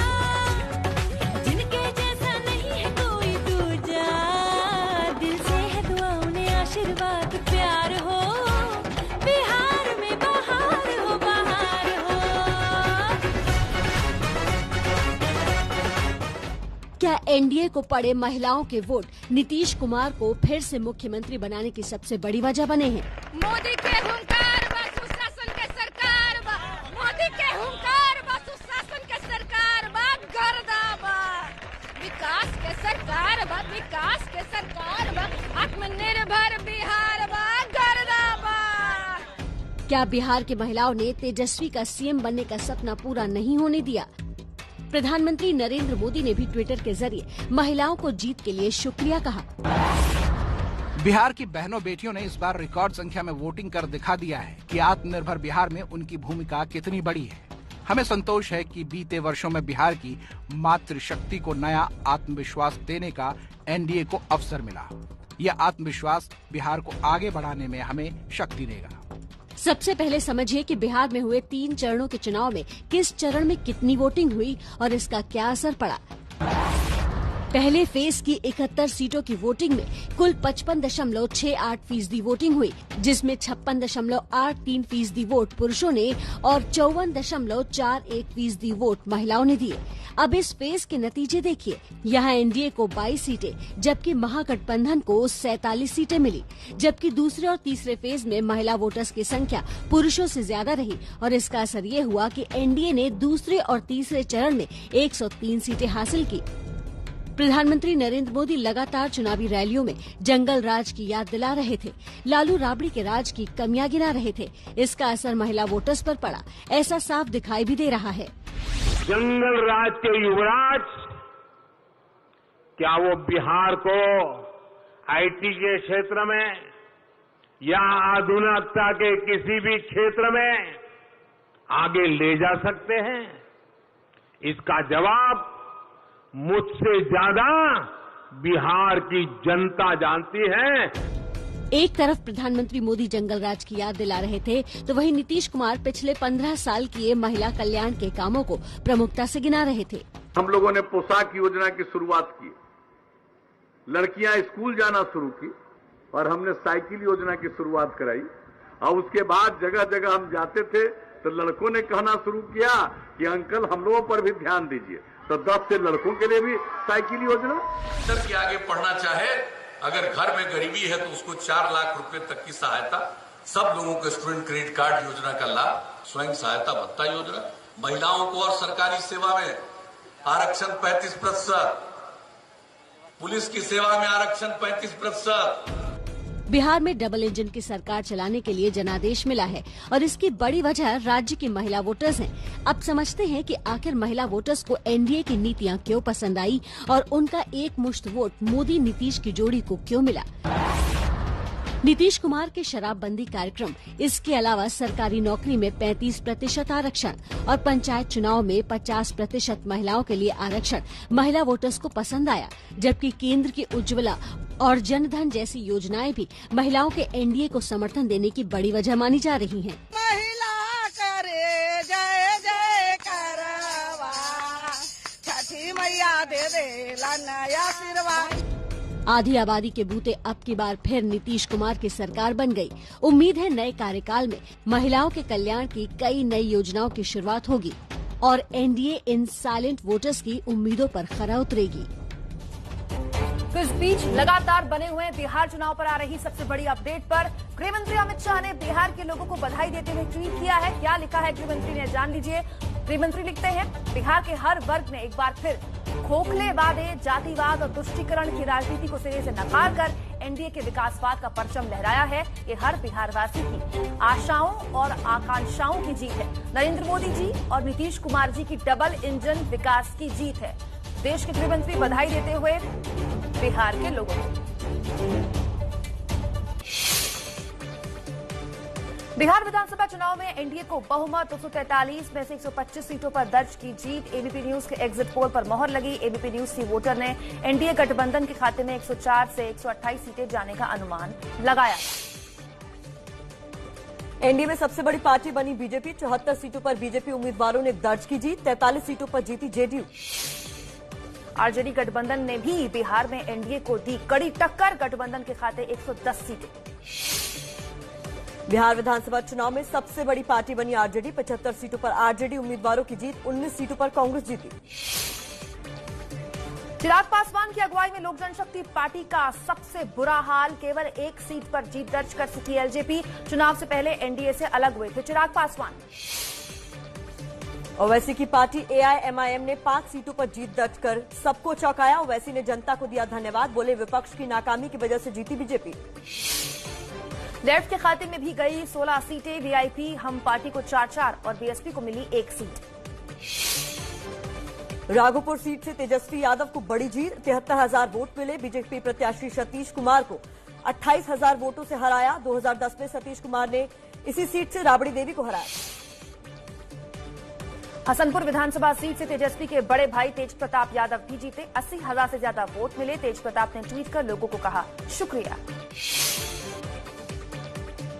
जिनके जैसा नहीं है कोई दूजा, दिल से है दुआ उन्हें आशीर्वाद प्यार हो, बिहार में बहार हो, बहार हो। क्या एनडीए को पड़े महिलाओं के वोट नीतीश कुमार को फिर से मुख्यमंत्री बनाने की सबसे बड़ी वजह बने हैं? मोदी के हुंकार बा, सुशासन के सरकार बा, मोदी के हुंकार बा, सुशासन के सरकार बा, गर्दा बा, विकास के सरकार बा, विकास के सरकार बा, आत्मनिर्भर बिहार बा, गर्दा बा। क्या बिहार की महिलाओं ने तेजस्वी का सीएम बनने का सपना पूरा नहीं होने दिया? प्रधानमंत्री नरेंद्र मोदी ने भी ट्विटर के जरिए महिलाओं को जीत के लिए शुक्रिया कहा। बिहार की बहनों बेटियों ने इस बार रिकॉर्ड संख्या में वोटिंग कर दिखा दिया है कि आत्मनिर्भर बिहार में उनकी भूमिका कितनी बड़ी है। हमें संतोष है कि बीते वर्षों में बिहार की मातृशक्ति को नया आत्मविश्वास देने का एनडीए को अवसर मिला। यह आत्मविश्वास बिहार को आगे बढ़ाने में हमें शक्ति देगा। सबसे पहले समझिए कि बिहार में हुए 3 चरणों के चुनाव में किस चरण में कितनी वोटिंग हुई और इसका क्या असर पड़ा। पहले फेज की 71 सीटों की वोटिंग में कुल 55.68% वोटिंग हुई, जिसमें 56.83% वोट पुरुषों ने और 54.41% वोट महिलाओं ने दिए। अब इस फेज के नतीजे देखिए। यहाँ एनडीए को 22 सीटें जबकि महागठबंधन को 47 सीटें मिली, जबकि दूसरे और तीसरे फेज में महिला वोटर्स की संख्या पुरुषों से ज्यादा रही और इसका असर ये हुआ कि एनडीए ने दूसरे और तीसरे चरण में 103 सीटें हासिल की। प्रधानमंत्री नरेंद्र मोदी लगातार चुनावी रैलियों में जंगल राज की याद दिला रहे थे, लालू राबड़ी के राज की कमियां गिना रहे थे। इसका असर महिला वोटर्स पर पड़ा, ऐसा साफ दिखाई भी दे रहा है। जंगल राज के युवराज क्या वो बिहार को आईटी के क्षेत्र में या आधुनिकता के किसी भी क्षेत्र में आगे ले जा सकते हैं? इसका जवाब मुझसे ज्यादा बिहार की जनता जानती है। एक तरफ प्रधानमंत्री मोदी जंगल राज की याद दिला रहे थे, तो वहीं नीतीश कुमार पिछले 15 साल किए महिला कल्याण के कामों को प्रमुखता से गिना रहे थे। हम लोगों ने पोशाक योजना की शुरुआत की, लड़कियां स्कूल जाना शुरू की और हमने साइकिल योजना की शुरुआत कराई। और उसके बाद जगह जगह हम जाते थे तो लड़कों ने कहना शुरू किया कि अंकल हम लोगों पर भी ध्यान दीजिए, तो 10 से लड़कों के लिए भी साइकिल योजना। सर के आगे पढ़ना चाहे, अगर घर में गरीबी है तो उसको 4 लाख रुपए तक की सहायता, सब लोगों को स्टूडेंट क्रेडिट कार्ड योजना का लाभ, स्वयं सहायता भत्ता योजना, महिलाओं को और सरकारी सेवा में आरक्षण 35%, पुलिस की सेवा में आरक्षण 35%। बिहार में डबल इंजन की सरकार चलाने के लिए जनादेश मिला है और इसकी बड़ी वजह राज्य की महिला वोटर्स हैं। अब समझते हैं कि आखिर महिला वोटर्स को एनडीए की नीतियां क्यों पसंद आई और उनका एक मुश्त वोट मोदी नीतीश की जोड़ी को क्यों मिला। नीतीश कुमार के शराबबंदी कार्यक्रम, इसके अलावा सरकारी नौकरी में 35% आरक्षण और पंचायत चुनाव में 50% महिलाओं के लिए आरक्षण महिला वोटर्स को पसंद आया, जबकि केंद्र की उज्ज्वला और जनधन जैसी योजनाएं भी महिलाओं के एनडीए को समर्थन देने की बड़ी वजह मानी जा रही हैं। महिला करे जय जय करवा, छठी मैया दे देला नया सिरवा। आधी आबादी के बूते अब की बार फिर नीतीश कुमार की सरकार बन गई। उम्मीद है नए कार्यकाल में महिलाओं के कल्याण की कई नई योजनाओं की शुरुआत होगी और एनडीए इन साइलेंट वोटर्स की उम्मीदों पर खरा उतरेगी। तो इस बीच लगातार बने हुए बिहार चुनाव पर आ रही सबसे बड़ी अपडेट पर गृहमंत्री अमित शाह ने बिहार के लोगों को बधाई देते हुए ट्वीट किया है। क्या लिखा है गृहमंत्री ने, जान लीजिए। गृहमंत्री लिखते हैं, बिहार के हर वर्ग ने एक बार फिर खोखले वादे, जातिवाद और तुष्टीकरण की राजनीति को सिरे से नकार कर एनडीए के विकासवाद का परचम लहराया है। ये हर बिहारवासी की आशाओं और आकांक्षाओं की जीत है। नरेंद्र मोदी जी और नीतीश कुमार जी की डबल इंजन विकास की जीत है। देश के गृहमंत्री बधाई देते हुए बिहार के लोगों को। बिहार विधानसभा चुनाव में एनडीए को बहुमत 243 में से 125 सीटों पर दर्ज की जीत। एबीपी न्यूज के एग्जिट पोल पर मोहर लगी। एबीपी न्यूज की वोटर ने एनडीए गठबंधन के खाते में 104 से 128 सीटें जाने का अनुमान लगाया। एनडीए में सबसे बड़ी पार्टी बनी बीजेपी। 74 सीटों पर बीजेपी उम्मीदवारों ने दर्ज की जीत। 43 सीटों पर जीती जेडीयू। आरजेडी गठबंधन ने भी बिहार में एनडीए को दी कड़ी टक्कर। गठबंधन के खाते 110 सीटें। बिहार विधानसभा चुनाव में सबसे बड़ी पार्टी बनी आरजेडी। 75 सीटों पर आरजेडी उम्मीदवारों की जीत। 19 सीटों पर कांग्रेस जीती। चिराग पासवान की अगुवाई में लोक जनशक्ति पार्टी का सबसे बुरा हाल। केवल एक सीट पर जीत दर्ज कर सकी एलजेपी। चुनाव से पहले एनडीए से अलग हुए थे चिराग पासवान। ओवैसी की पार्टी एआईएमआईएम ने 5 सीटों पर जीत दर्ज कर सबको चौंकाया। ओवैसी ने जनता को दिया धन्यवाद। बोले, विपक्ष की नाकामी की वजह से जीती बीजेपी। लेफ्ट के खाते में भी गई 16 सीटें। वीआईपी हम पार्टी को 4-4 और बीएसपी को मिली 1 सीट। राघोपुर सीट से तेजस्वी यादव को बड़ी जीत। 73,000 वोट मिले। बीजेपी प्रत्याशी सतीश कुमार को 28,000 वोटों से हराया। 2010 में सतीश कुमार ने इसी सीट से राबड़ी देवी को हराया। हसनपुर विधानसभा सीट से तेजस्वी के बड़े भाई तेज प्रताप यादव भी जीते। 80,000 से ज्यादा वोट मिले। तेज प्रताप ने ट्वीट कर लोगों को कहा शुक्रिया।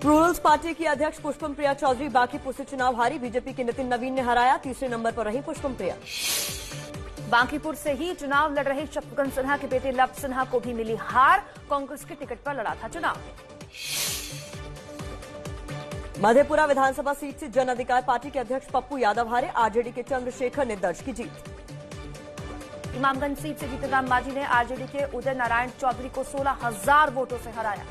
रूरल्स पार्टी की अध्यक्ष पुष्पम प्रिया चौधरी बांकीपुर से चुनाव हारी। बीजेपी के नितिन नवीन ने हराया। तीसरे नंबर पर रही पुष्पम प्रिया। बांकीपुर से ही चुनाव लड़ रहे शत्रुघ्न सिन्हा के बेटे लव सिन्हा को भी मिली हार। कांग्रेस के टिकट पर लड़ा था चुनाव। मधेपुरा विधानसभा सीट से जन अधिकार पार्टी के अध्यक्ष पप्पू यादव हारे। आरजेडी के चंद्रशेखर ने दर्ज की जीत। इमामगंज सीट से जीते राम मांझी ने आरजेडी के उदय नारायण चौधरी को 16,000 वोटों से हराया।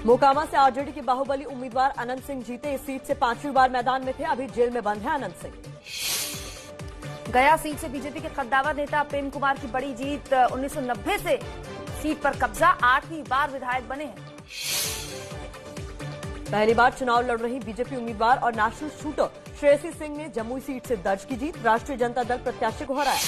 मोकामा से आरजेडी के बाहुबली उम्मीदवार अनंत सिंह जीते। इस सीट से 5वीं बार मैदान में थे, अभी जेल में बंद है अनंत सिंह। गया सीट से बीजेपी के कद्दावर नेता प्रेम कुमार की बड़ी जीत। 1990 से सीट पर कब्जा, 8वीं बार विधायक बने हैं। पहली बार चुनाव लड़ रही बीजेपी उम्मीदवार और नेशनल शूटर श्रेयसी सिंह ने जमुई सीट से दर्ज की जीत। राष्ट्रीय जनता दल प्रत्याशी को हराया।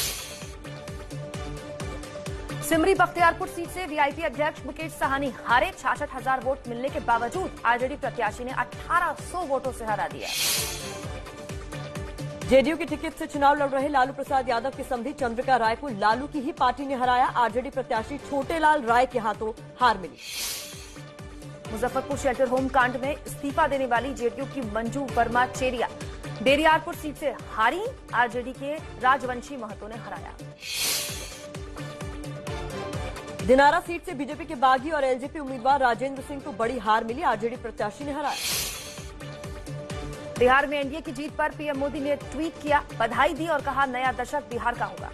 सिमरी बख्तियारपुर सीट से वीआईपी अध्यक्ष मुकेश साहनी हारे। 66,000 वोट मिलने के बावजूद आरजेडी प्रत्याशी ने 1800 वोटों से हरा दिया। जेडीयू के टिकट से चुनाव लड़ रहे लालू प्रसाद यादव की समधी चंद्रिका राय को लालू की ही पार्टी ने हराया। आरजेडी प्रत्याशी छोटेलाल राय के हाथों हार मिली। मुजफ्फरपुर शेल्टर होम कांड में इस्तीफा देने वाली जेडीयू की मंजू वर्मा चेरिया बेरियारपुर सीट से हारी। आरजेडी के राजवंशी महतो ने हराया। दिनारा सीट से बीजेपी के बागी और एलजेपी उम्मीदवार राजेंद्र सिंह को बड़ी हार मिली। आरजेडी प्रत्याशी ने हराया। बिहार में एनडीए की जीत पर पीएम मोदी ने ट्वीट किया, बधाई दी और कहा नया दशक बिहार का होगा।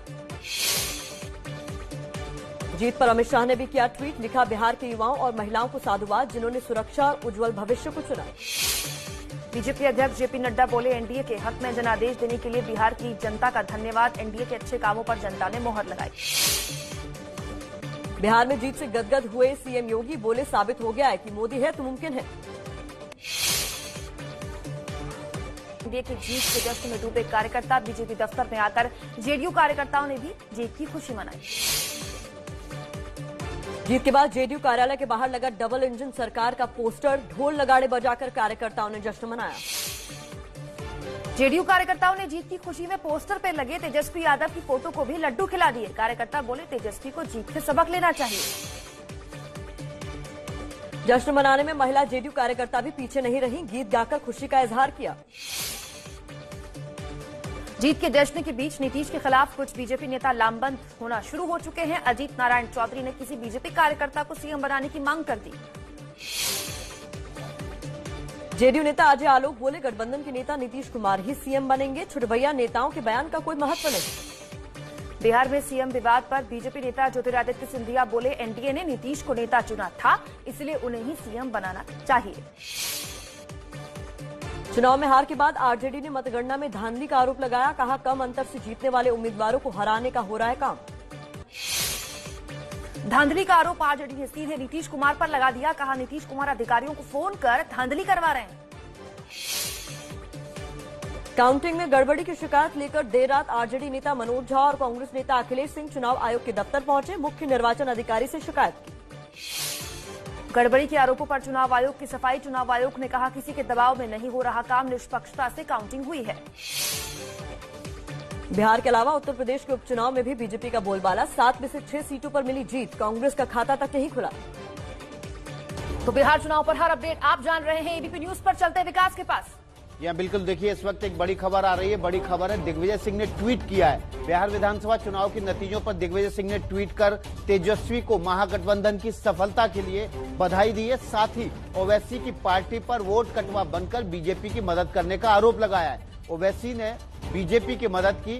जीत पर अमित शाह ने भी किया ट्वीट, लिखा बिहार के युवाओं और महिलाओं को साधुवाद जिन्होंने सुरक्षा और उज्जवल भविष्य को चुना। बीजेपी अध्यक्ष जेपी नड्डा बोले, एनडीए के हक में जनादेश देने के लिए बिहार की जनता का धन्यवाद। एनडीए के अच्छे कामों पर जनता ने मोहर लगाई। बिहार में जीत से गदगद हुए सीएम योगी, बोले साबित हो गया है कि मोदी है तो मुमकिन है। एनडीए की जीत के जश्न में डूबे कार्यकर्ता, बीजेपी दफ्तर में आकर जेडीयू कार्यकर्ताओं ने भी जीत की खुशी मनाई। जीत के बाद जेडीयू कार्यालय के बाहर लगा डबल इंजन सरकार का पोस्टर, ढोल नगाड़े बजाकर कार्यकर्ताओं ने जश्न मनाया। जेडीयू कार्यकर्ताओं ने जीत की खुशी में पोस्टर पर लगे तेजस्वी यादव की फोटो को भी लड्डू खिला दिए। कार्यकर्ता बोले, तेजस्वी को जीत से सबक लेना चाहिए। जश्न मनाने में महिला जेडीयू कार्यकर्ता भी पीछे नहीं रही, गीत गाकर खुशी का इजहार किया। जीत के जश्न के बीच नीतीश के खिलाफ कुछ बीजेपी नेता लामबंद होना शुरू हो चुके हैं। अजीत नारायण चौधरी ने किसी बीजेपी कार्यकर्ता को सीएम बनाने की मांग कर दी। जेडीयू नेता अजय आलोक बोले, गठबंधन के नेता नीतीश कुमार ही सीएम बनेंगे। छुटभैया नेताओं के बयान का कोई महत्व नहीं। बिहार में सीएम विवाद पर बीजेपी नेता ज्योतिरादित्य सिंधिया बोले, एनडीए ने नीतीश को नेता चुना था, इसलिए उन्हें ही सीएम बनाना चाहिए। चुनाव में हार के बाद आरजेडी ने मतगणना में धांधली का आरोप लगाया, कहा कम अंतर से जीतने वाले उम्मीदवारों को हराने का हो रहा है काम। धांधली का आरोप आरजेडी ने सीधे नीतीश कुमार पर लगा दिया, कहा नीतीश कुमार अधिकारियों को फोन कर धांधली करवा रहे हैं। काउंटिंग में गड़बड़ी की शिकायत लेकर देर रात आरजेडी नेता मनोज झा और कांग्रेस नेता अखिलेश सिंह चुनाव आयोग के दफ्तर पहुंचे, मुख्य निर्वाचन अधिकारी से शिकायत की। गड़बड़ी के आरोपों पर चुनाव आयोग की सफाई। चुनाव आयोग ने कहा, किसी के दबाव में नहीं हो रहा काम, निष्पक्षता से काउंटिंग हुई है। बिहार के अलावा उत्तर प्रदेश के उपचुनाव में भी बीजेपी का बोलबाला, 7 में से 6 सीटों पर मिली जीत, कांग्रेस का खाता तक नहीं खुला। तो बिहार चुनाव पर हर अपडेट आप जान रहे हैं एबीपी न्यूज पर। चलते विकास के पास। यहाँ बिल्कुल देखिए, इस वक्त एक बड़ी खबर आ रही है। बड़ी खबर है, दिग्विजय सिंह ने ट्वीट किया है। बिहार विधानसभा चुनाव के नतीजों पर दिग्विजय सिंह ने ट्वीट कर तेजस्वी को महागठबंधन की सफलता के लिए बधाई दी है। साथ ही ओवैसी की पार्टी पर वोट कटवा बनकर बीजेपी की मदद करने का आरोप लगाया है। ओवैसी ने बीजेपी की मदद की,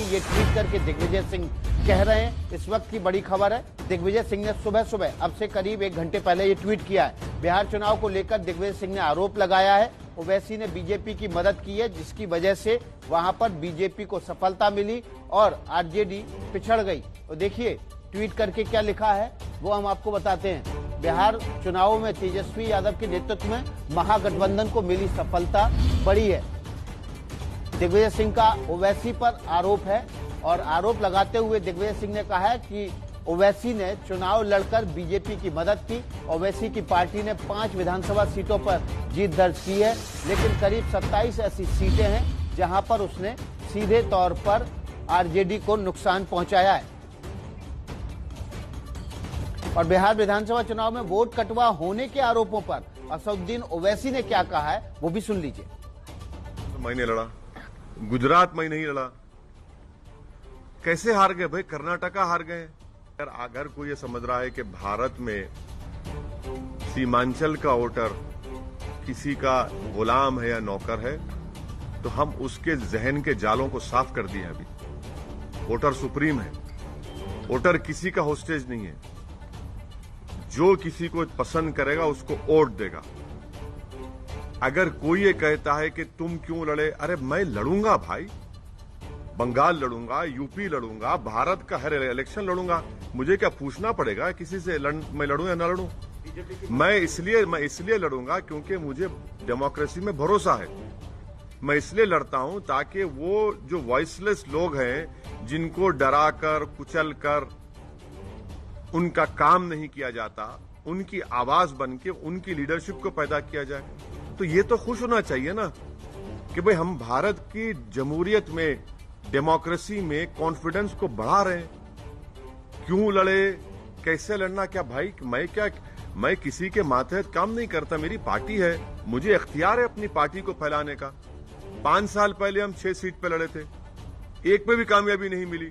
ये ट्वीट करके दिग्विजय सिंह कह रहे हैं। इस वक्त की बड़ी खबर है, दिग्विजय सिंह ने सुबह अब से करीब 1 घंटे पहले ये ट्वीट किया है। बिहार चुनाव को लेकर दिग्विजय सिंह ने आरोप लगाया है, ओवैसी ने बीजेपी की मदद की है, जिसकी वजह से वहां पर बीजेपी को सफलता मिली और आरजेडी पिछड़ गई। तो देखिए ट्वीट करके क्या लिखा है वो हम आपको बताते हैं। बिहार चुनावों में तेजस्वी यादव के नेतृत्व में महागठबंधन को मिली सफलता बड़ी है। दिग्विजय सिंह का ओवैसी पर आरोप है और आरोप लगाते हुए दिग्विजय सिंह ने कहा है कि ओवैसी ने चुनाव लड़कर बीजेपी की मदद की। ओवैसी की पार्टी ने 5 विधानसभा सीटों पर जीत दर्ज की है, लेकिन करीब 27 ऐसी सीटें हैं जहां पर उसने सीधे तौर पर आरजेडी को नुकसान पहुंचाया है। और बिहार विधानसभा चुनाव में वोट कटवा होने के आरोपों पर असदुद्दीन ओवैसी ने क्या कहा है वो भी सुन लीजिए। महीने लड़ा, गुजरात में नहीं लड़ा। कैसे हार गए भाई? कर्नाटका हार गए। अगर कोई ये समझ रहा है कि भारत में सीमांचल का वोटर किसी का गुलाम है या नौकर है, तो हम उसके जहन के जालों को साफ कर दिए। अभी वोटर सुप्रीम है, वोटर किसी का होस्टेज नहीं है। जो किसी को पसंद करेगा उसको वोट देगा। अगर कोई ये कहता है कि तुम क्यों लड़े, अरे मैं लड़ूंगा भाई, बंगाल लड़ूंगा, यूपी लड़ूंगा, भारत का हर इलेक्शन लड़ूंगा। मुझे क्या पूछना पड़ेगा किसी से मैं लड़ूं या ना लड़ूं? मैं इसलिए लड़ूंगा क्योंकि मुझे डेमोक्रेसी में भरोसा है। मैं इसलिए लड़ता हूं ताकि वो जो वॉइसलेस लोग हैं, जिनको डराकर कुचलकर उनका काम नहीं किया जाता, उनकी आवाज बनके उनकी लीडरशिप को पैदा किया जाए। तो ये तो खुश होना चाहिए ना कि भाई हम भारत की जमहूरियत में, डेमोक्रेसी में कॉन्फिडेंस को बढ़ा रहे हैं। क्यों लड़े, कैसे लड़ना, क्या भाई मैं किसी के मातहत काम नहीं करता। मेरी पार्टी है, मुझे इख्तियार है अपनी पार्टी को फैलाने का। 5 साल पहले हम 6 सीट पे लड़े थे, एक पे भी कामयाबी नहीं मिली।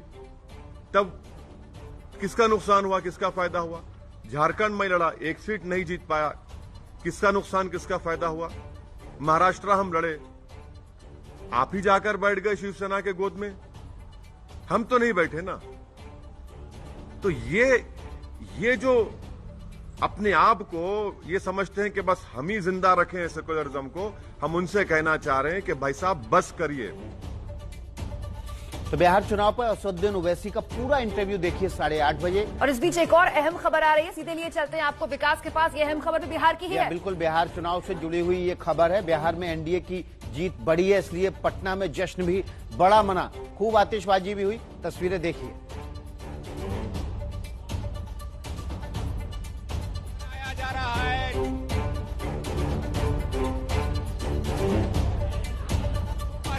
तब किसका नुकसान हुआ, किसका फायदा हुआ? झारखंड में लड़ा, 1 सीट नहीं जीत पाया, किसका नुकसान, किसका फायदा हुआ? महाराष्ट्र हम लड़े, आप ही जाकर बैठ गए शिवसेना के गोद में, हम तो नहीं बैठे ना। तो ये जो अपने आप को ये समझते हैं कि बस हम ही जिंदा रखें सेकुलरिज्म को, हम उनसे कहना चाह रहे हैं कि भाई साहब बस करिए। तो बिहार चुनाव पर असदुद्दीन ओवैसी का पूरा इंटरव्यू देखिए 8:30 बजे। और इस बीच एक और अहम खबर आ रही है, सीधे लिए चलते हैं आपको विकास के पास। ये अहम खबर भी बिहार की ही है। बिल्कुल बिहार चुनाव से जुड़ी हुई ये खबर है। बिहार में एनडीए की जीत बड़ी है, इसलिए पटना में जश्न भी बड़ा मना, खूब आतिशबाजी भी हुई। तस्वीरें देखिए। जा रहा है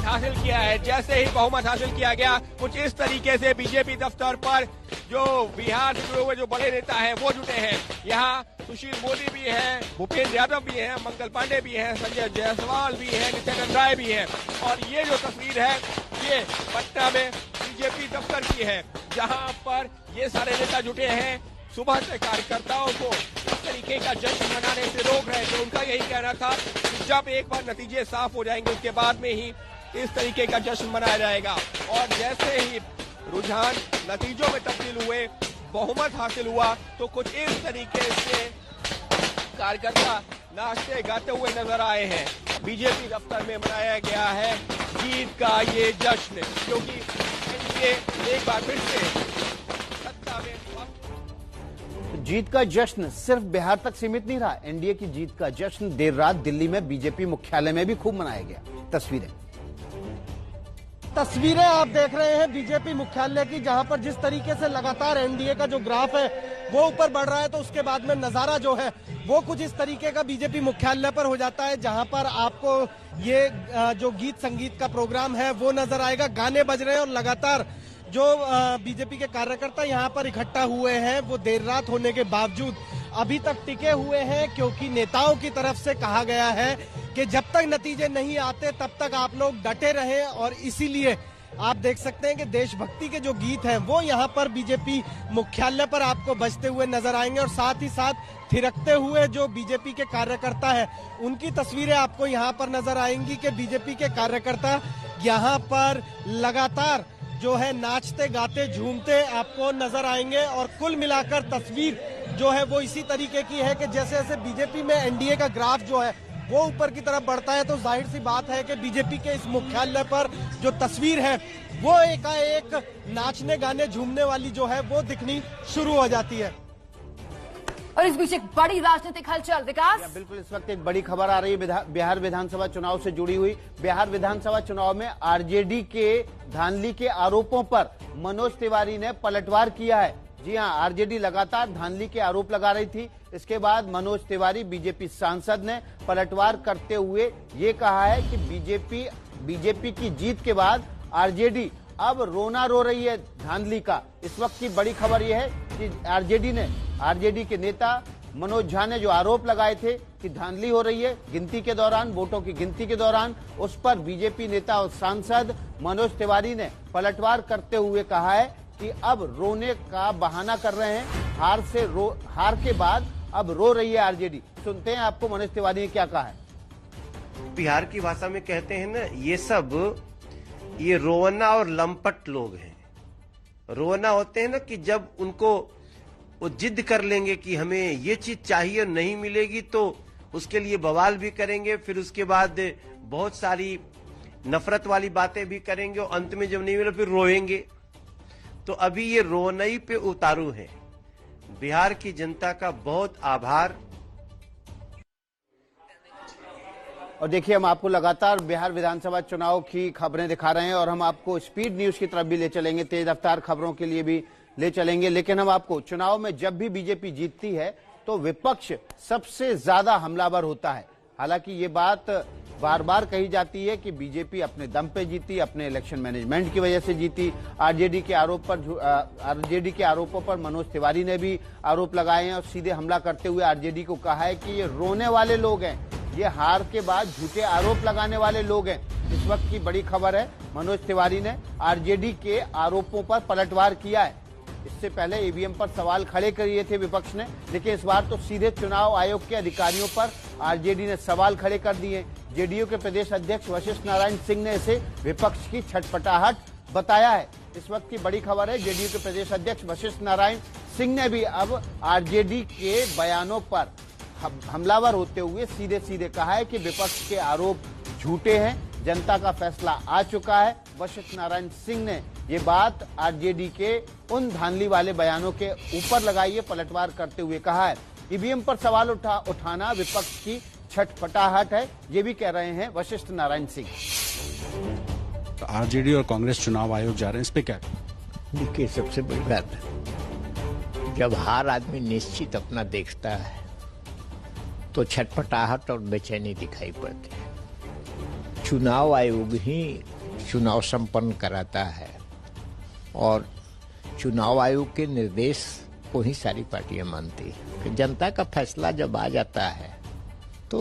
हासिल किया है। जैसे ही बहुमत हासिल किया गया, कुछ इस तरीके से बीजेपी दफ्तर पर जो बिहार से जुड़े हुए जो बड़े नेता हैं वो जुटे हैं। यहाँ सुशील मोदी भी हैं, भूपेंद्र यादव भी हैं, मंगल पांडे भी हैं, संजय जायसवाल भी हैं, नित्यानंद राय भी हैं। और ये जो तस्वीर है ये पटना में बीजेपी दफ्तर की है, जहाँ पर ये सारे नेता जुटे हैं। सुबह से कार्यकर्ताओं को इस तरीके का जश्न मनाने से रोक रहे थे। उनका यही कहना था कि जब एक बार नतीजे साफ हो जाएंगे उसके बाद में ही इस तरीके का जश्न मनाया जाएगा। और जैसे ही रुझान नतीजों में तब्दील हुए, बहुमत हासिल हुआ, तो कुछ इस तरीके से कार्यकर्ता नाचते गाते हुए नजर आए हैं। बीजेपी दफ्तर में मनाया गया है जीत का ये जश्न, क्योंकि एनडीए एक बार फिर से सत्ता में। जीत का जश्न सिर्फ बिहार तक सीमित नहीं रहा। एनडीए की जीत का जश्न देर रात दिल्ली में बीजेपी मुख्यालय में भी खूब मनाया गया। तस्वीरें आप देख रहे हैं बीजेपी मुख्यालय की, जहां पर जिस तरीके से लगातार एनडीए का जो ग्राफ है वो ऊपर बढ़ रहा है, तो उसके बाद में नजारा जो है वो कुछ इस तरीके का बीजेपी मुख्यालय पर हो जाता है, जहां पर आपको ये जो गीत संगीत का प्रोग्राम है वो नजर आएगा। गाने बज रहे हैं और लगातार जो बीजेपी के कार्यकर्ता यहाँ पर इकट्ठा हुए हैं वो देर रात होने के बावजूद अभी तक टिके हुए हैं, क्योंकि नेताओं की तरफ से कहा गया है कि जब तक नतीजे नहीं आते तब तक आप लोग डटे रहें। और इसीलिए आप देख सकते हैं कि देशभक्ति के जो गीत हैं वो यहाँ पर बीजेपी मुख्यालय पर आपको बजते हुए नजर आएंगे। और साथ ही साथ थिरकते हुए जो बीजेपी के कार्यकर्ता हैं उनकी तस्वीरें आपको यहाँ पर नजर आएंगी कि बीजेपी के कार्यकर्ता यहाँ पर लगातार जो है नाचते गाते झूमते आपको नजर आएंगे। और कुल मिलाकर तस्वीर जो है वो इसी तरीके की है कि जैसे जैसे बीजेपी में एनडीए का ग्राफ जो है वो ऊपर की तरफ बढ़ता है, तो जाहिर सी बात है कि बीजेपी के इस मुख्यालय पर जो तस्वीर है वो एकाएक नाचने गाने झूमने वाली जो है वो दिखनी शुरू हो जाती है। और इस बीच एक बड़ी राजनीतिक हलचल। विकास, बिल्कुल इस वक्त एक बड़ी खबर आ रही है बिहार विधानसभा चुनाव से जुड़ी हुई। बिहार विधानसभा चुनाव में आरजेडी के धांधली के आरोपों पर मनोज तिवारी ने पलटवार किया है। जी हां, आरजेडी लगातार धांधली के आरोप लगा रही थी। इसके बाद मनोज तिवारी बीजेपी सांसद ने पलटवार करते हुए ये कहा है कि बीजेपी की जीत के बाद आरजेडी अब रोना रो रही है धांधली का। इस वक्त की बड़ी खबर यह है कि आरजेडी के नेता मनोज झा ने जो आरोप लगाए थे कि धांधली हो रही है गिनती के दौरान, वोटों की गिनती के दौरान, उस पर बीजेपी नेता और सांसद मनोज तिवारी ने पलटवार करते हुए कहा है कि अब रोने का बहाना कर रहे हैं, हार के बाद अब रो रही है आरजेडी। सुनते हैं आपको मनोज तिवारी ने क्या कहा है। बिहार की भाषा में कहते हैं ना, ये रोवना और लंपट लोग हैं। रोवना होते हैं ना कि जब उनको वो जिद कर लेंगे कि हमें ये चीज चाहिए, नहीं मिलेगी तो उसके लिए बवाल भी करेंगे, फिर उसके बाद बहुत सारी नफरत वाली बातें भी करेंगे और अंत में जब नहीं मिले फिर रोएंगे। तो अभी ये रोनई पे उतारू है। बिहार की जनता का बहुत आभार। और देखिए, हम आपको लगातार बिहार विधानसभा चुनाव की खबरें दिखा रहे हैं और हम आपको स्पीड न्यूज की तरफ भी ले चलेंगे, तेज रफ्तार खबरों के लिए भी ले चलेंगे। लेकिन हम आपको चुनाव में जब भी बीजेपी जीतती है तो विपक्ष सबसे ज्यादा हमलावर होता है। हालांकि ये बात बार बार कही जाती है कि बीजेपी अपने दम पे जीती, अपने इलेक्शन मैनेजमेंट की वजह से जीती। आरजेडी के आरोपों पर मनोज तिवारी ने भी आरोप लगाए हैं और सीधे हमला करते हुए आरजेडी को कहा है कि ये रोने वाले लोग हैं, ये हार के बाद झूठे आरोप लगाने वाले लोग हैं। इस वक्त की बड़ी खबर है, मनोज तिवारी ने आरजेडी के आरोपों पर पलटवार किया है। इससे पहले ईवीएम पर सवाल खड़े किए थे विपक्ष ने, लेकिन इस बार तो सीधे चुनाव आयोग के अधिकारियों पर आरजेडी ने सवाल खड़े कर दिए। जेडीयू के प्रदेश अध्यक्ष वशिष्ठ नारायण सिंह ने इसे विपक्ष की छटपटाहट बताया है। इस वक्त की बड़ी खबर है, जेडीयू के प्रदेश अध्यक्ष वशिष्ठ नारायण सिंह ने भी अब आरजेडी के बयानों पर हमलावर होते हुए सीधे सीधे कहा है कि विपक्ष के आरोप झूठे हैं, जनता का फैसला आ चुका है। वशिष्ठ नारायण सिंह ने ये बात आरजेडी के उन धांधली वाले बयानों के ऊपर लगाई है, पलटवार करते हुए कहा है ईवीएम पर सवाल उठाना विपक्ष की छटपटाहट है, ये भी कह रहे हैं वशिष्ठ नारायण सिंह। तो आरजेडी और कांग्रेस चुनाव आयोग जा रहे हैं, इस पे क्या? देखिए, सबसे बड़ी बात है, जब हार आदमी निश्चित अपना देखता है तो छटपटाहट और बेचैनी दिखाई पड़ती है। चुनाव आयोग ही चुनाव संपन्न कराता है और चुनाव आयोग के निर्देश को ही सारी पार्टियां मानती है। जनता का फैसला जब आ जाता है तो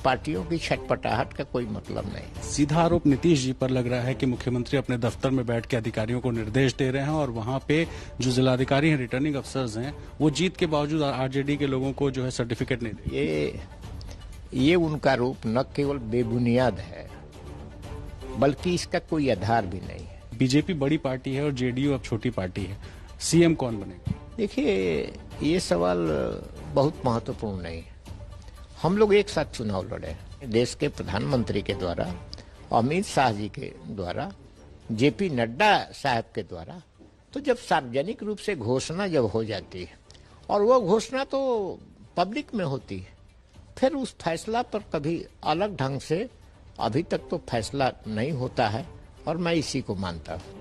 पार्टियों की छटपटाहट का कोई मतलब नहीं। सीधा आरोप नीतीश जी पर लग रहा है कि मुख्यमंत्री अपने दफ्तर में बैठ के अधिकारियों को निर्देश दे रहे हैं और वहां पे जो जिलाधिकारी हैं, रिटर्निंग अफसर्स हैं, वो जीत के बावजूद आरजेडी के लोगों को जो है सर्टिफिकेट नहीं दे। ये उनका आरोप न केवल बेबुनियाद है बल्कि इसका कोई आधार भी नहीं है। बीजेपी बड़ी पार्टी है और जेडीयू अब छोटी पार्टी है, सीएम कौन बनेगा? देखिए, ये सवाल बहुत महत्वपूर्ण नहीं है। हम लोग एक साथ चुनाव लड़े, देश के प्रधानमंत्री के द्वारा, अमित शाह जी के द्वारा, जेपी नड्डा साहब के द्वारा। तो जब सार्वजनिक रूप से घोषणा जब हो जाती है और वो घोषणा तो पब्लिक में होती है, फिर उस फैसला पर कभी अलग ढंग से अभी तक तो फैसला नहीं होता है और मैं इसी को मानता हूँ।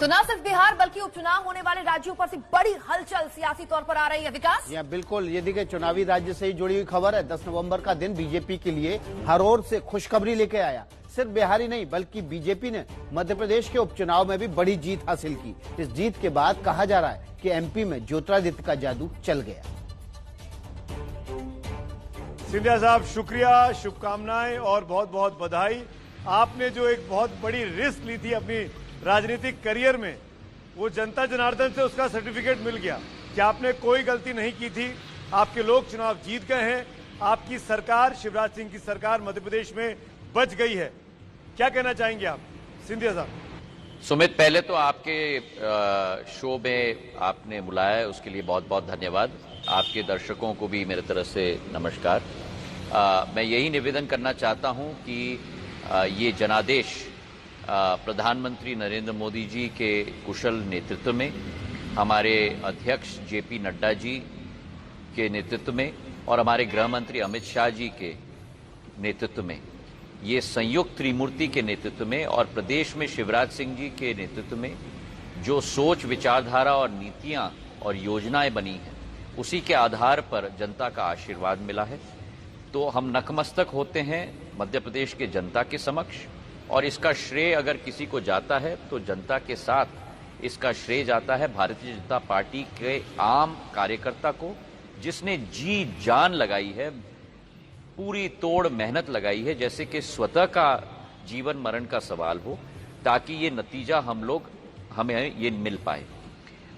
तो न सिर्फ बिहार बल्कि उपचुनाव होने वाले राज्यों पर से बड़ी हलचल सियासी तौर पर आ रही है। विकास, या बिल्कुल, ये देखिए चुनावी राज्य से ही जुड़ी हुई खबर है। 10 नवंबर का दिन बीजेपी के लिए हर ओर से खुशखबरी लेके आया। सिर्फ बिहार ही नहीं बल्कि बीजेपी ने मध्य प्रदेश के उपचुनाव में भी बड़ी जीत हासिल की। इस जीत के बाद कहा जा रहा है कि एमपी में ज्योतिरादित्य का जादू चल गया। सिंधिया साहब, शुक्रिया, शुभकामनाएं और बहुत बहुत बधाई। आपने जो एक बहुत बड़ी रिस्क ली थी अपनी राजनीतिक करियर में, वो जनता जनार्दन से उसका सर्टिफिकेट मिल गया कि आपने कोई गलती नहीं की थी। आपके लोग चुनाव जीत गए हैं, आपकी सरकार, शिवराज सिंह की सरकार मध्य प्रदेश में बच गई है। क्या कहना चाहेंगे आप सिंधिया साहब? सुमित, पहले तो आपके शो में आपने बुलाया है, उसके लिए बहुत बहुत धन्यवाद। आपके दर्शकों को भी मेरे तरफ से नमस्कार। मैं यही निवेदन करना चाहता हूं कि ये जनादेश प्रधानमंत्री नरेंद्र मोदी जी के कुशल नेतृत्व में, हमारे अध्यक्ष जेपी नड्डा जी के नेतृत्व में और हमारे गृह मंत्री अमित शाह जी के नेतृत्व में, ये संयुक्त त्रिमूर्ति के नेतृत्व में और प्रदेश में शिवराज सिंह जी के नेतृत्व में जो सोच, विचारधारा और नीतियां और योजनाएं बनी हैं, उसी के आधार पर जनता का आशीर्वाद मिला है। तो हम नतमस्तक होते हैं मध्य प्रदेश के जनता के समक्ष और इसका श्रेय अगर किसी को जाता है तो जनता के साथ इसका श्रेय जाता है भारतीय जनता पार्टी के आम कार्यकर्ता को, जिसने जी जान लगाई है, पूरी तोड़ मेहनत लगाई है, जैसे कि स्वतः का जीवन मरण का सवाल हो, ताकि ये नतीजा हमें ये मिल पाए।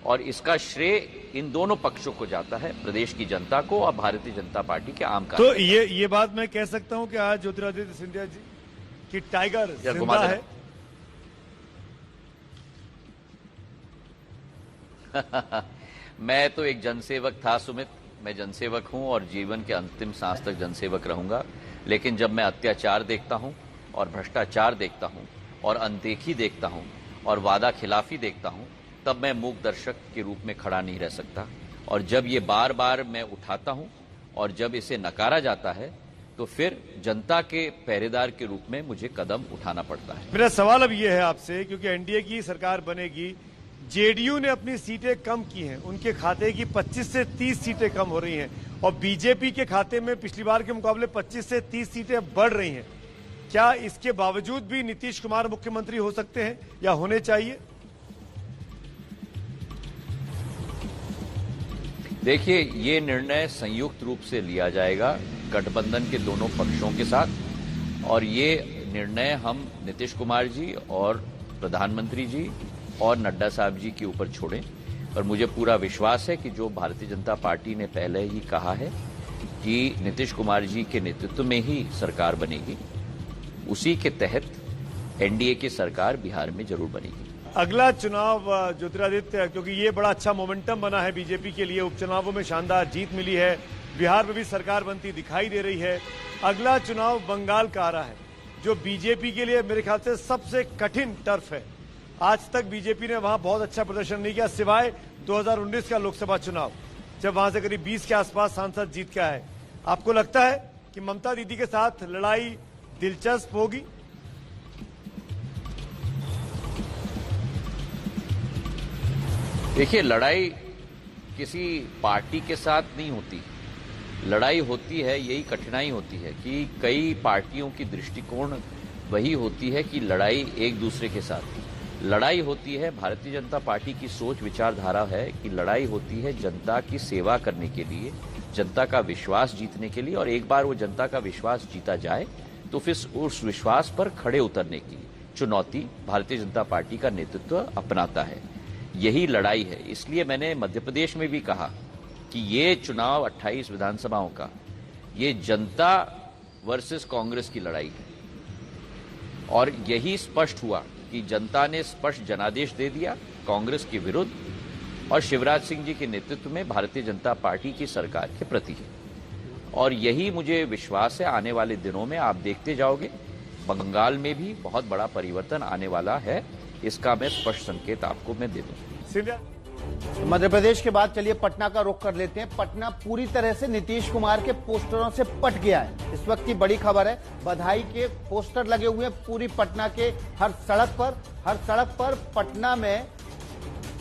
और इसका श्रेय इन दोनों पक्षों को जाता है, प्रदेश की जनता को और भारतीय जनता पार्टी के आम तो ये बात मैं कह सकता हूं कि आज ज्योतिरादित्य सिंधिया जी की टाइगर जिंदा है। मैं तो एक जनसेवक था सुमित, मैं जनसेवक हूं और जीवन के अंतिम सांस तक जनसेवक रहूंगा। लेकिन जब मैं अत्याचार देखता हूं और भ्रष्टाचार देखता हूं और अनदेखी देखता हूं और वादा खिलाफी देखता हूं, तब मैं मूक दर्शक के रूप में खड़ा नहीं रह सकता। और जब ये बार बार मैं उठाता हूं और जब इसे नकारा जाता है, तो फिर जनता के पहरेदार के रूप में मुझे कदम उठाना पड़ता है। मेरा सवाल अब ये है आपसे, क्योंकि एनडीए की सरकार बनेगी, जेडीयू ने अपनी सीटें कम की हैं, उनके खाते की 25 से 30 सीटें कम हो रही हैं और बीजेपी के खाते में पिछली बार के मुकाबले 25 से 30 सीटें बढ़ रही हैं। क्या इसके बावजूद भी नीतीश कुमार मुख्यमंत्री हो सकते हैं या होने चाहिए? देखिए, ये निर्णय संयुक्त रूप से लिया जाएगा गठबंधन के दोनों पक्षों के साथ, और ये निर्णय हम नीतीश कुमार जी और प्रधानमंत्री जी और नड्डा साहब जी के ऊपर छोड़ें। और मुझे पूरा विश्वास है कि जो भारतीय जनता पार्टी ने पहले ही कहा है कि नीतीश कुमार जी के नेतृत्व में ही सरकार बनेगी, उसी के तहत एनडीए की सरकार बिहार में जरूर बनेगी। अगला चुनाव ज्योतिरादित्य, क्योंकि ये बड़ा अच्छा मोमेंटम बना है बीजेपी के लिए, उपचुनावों में शानदार जीत मिली है, बिहार में भी सरकार बनती दिखाई दे रही है। अगला चुनाव बंगाल का आ रहा है, जो बीजेपी के लिए मेरे ख्याल से सबसे कठिन टर्फ है। आज तक बीजेपी ने वहां बहुत अच्छा प्रदर्शन नहीं किया, सिवाय 2019 का लोकसभा चुनाव, जब वहां से करीब 20 के आसपास सांसद जीत के आए। आपको लगता है कि ममता दीदी के साथ लड़ाई दिलचस्प होगी? देखिए, लड़ाई किसी पार्टी के साथ नहीं होती, लड़ाई होती है, यही कठिनाई होती है कि कई पार्टियों की दृष्टिकोण वही होती है कि लड़ाई एक दूसरे के साथ। लड़ाई होती है, भारतीय जनता पार्टी की सोच विचारधारा है कि लड़ाई होती है जनता की सेवा करने के लिए, जनता का विश्वास जीतने के लिए, और एक बार वो जनता का विश्वास जीता जाए तो फिर उस विश्वास पर खड़े उतरने की चुनौती भारतीय जनता पार्टी का नेतृत्व अपनाता है। यही लड़ाई है। इसलिए मैंने मध्य प्रदेश में भी कहा कि ये चुनाव 28 विधानसभाओं का, ये जनता वर्सेस कांग्रेस की लड़ाई है। और यही स्पष्ट हुआ कि जनता ने स्पष्ट जनादेश दे दिया कांग्रेस के विरुद्ध और शिवराज सिंह जी के नेतृत्व में भारतीय जनता पार्टी की सरकार के प्रति। और यही मुझे विश्वास है, आने वाले दिनों में आप देखते जाओगे बंगाल में भी बहुत बड़ा परिवर्तन आने वाला है। इसका मैं स्पष्ट संकेत आपको मैं दे दूं। मध्य प्रदेश के बाद चलिए पटना का रुख कर लेते हैं। पटना पूरी तरह से नीतीश कुमार के पोस्टरों से पट गया है। इस वक्त की बड़ी खबर है, बधाई के पोस्टर लगे हुए हैं पूरी पटना के हर सड़क पर पटना में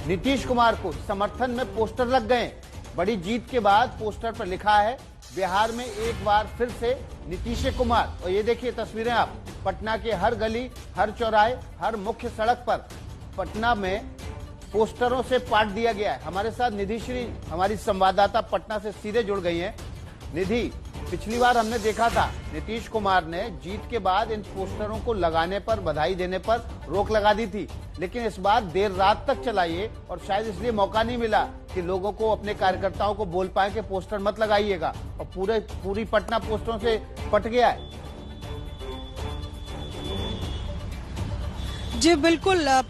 नीतीश कुमार को समर्थन में पोस्टर लग गए। बड़ी जीत के बाद पोस्टर पर लिखा है, बिहार में एक बार फिर से नीतीश कुमार। और ये देखिए तस्वीरें आप, पटना के हर गली, हर चौराहे, हर मुख्य सड़क पर पटना में पोस्टरों से पाट दिया गया है। हमारे साथ निधि श्री, हमारी संवाददाता पटना से सीधे जुड़ गई हैं। निधि, पिछली बार हमने देखा था नीतीश कुमार ने जीत के बाद इन पोस्टरों को लगाने पर, बधाई देने पर रोक लगा दी थी, लेकिन इस बार देर रात तक चला ये, और शायद इसलिए मौका नहीं मिला कि लोगों को, अपने कार्यकर्ताओं को बोल पाए कि पोस्टर मत लगाइएगा, और पूरी पटना पोस्टरों से पट गया है। जी बिल्कुल,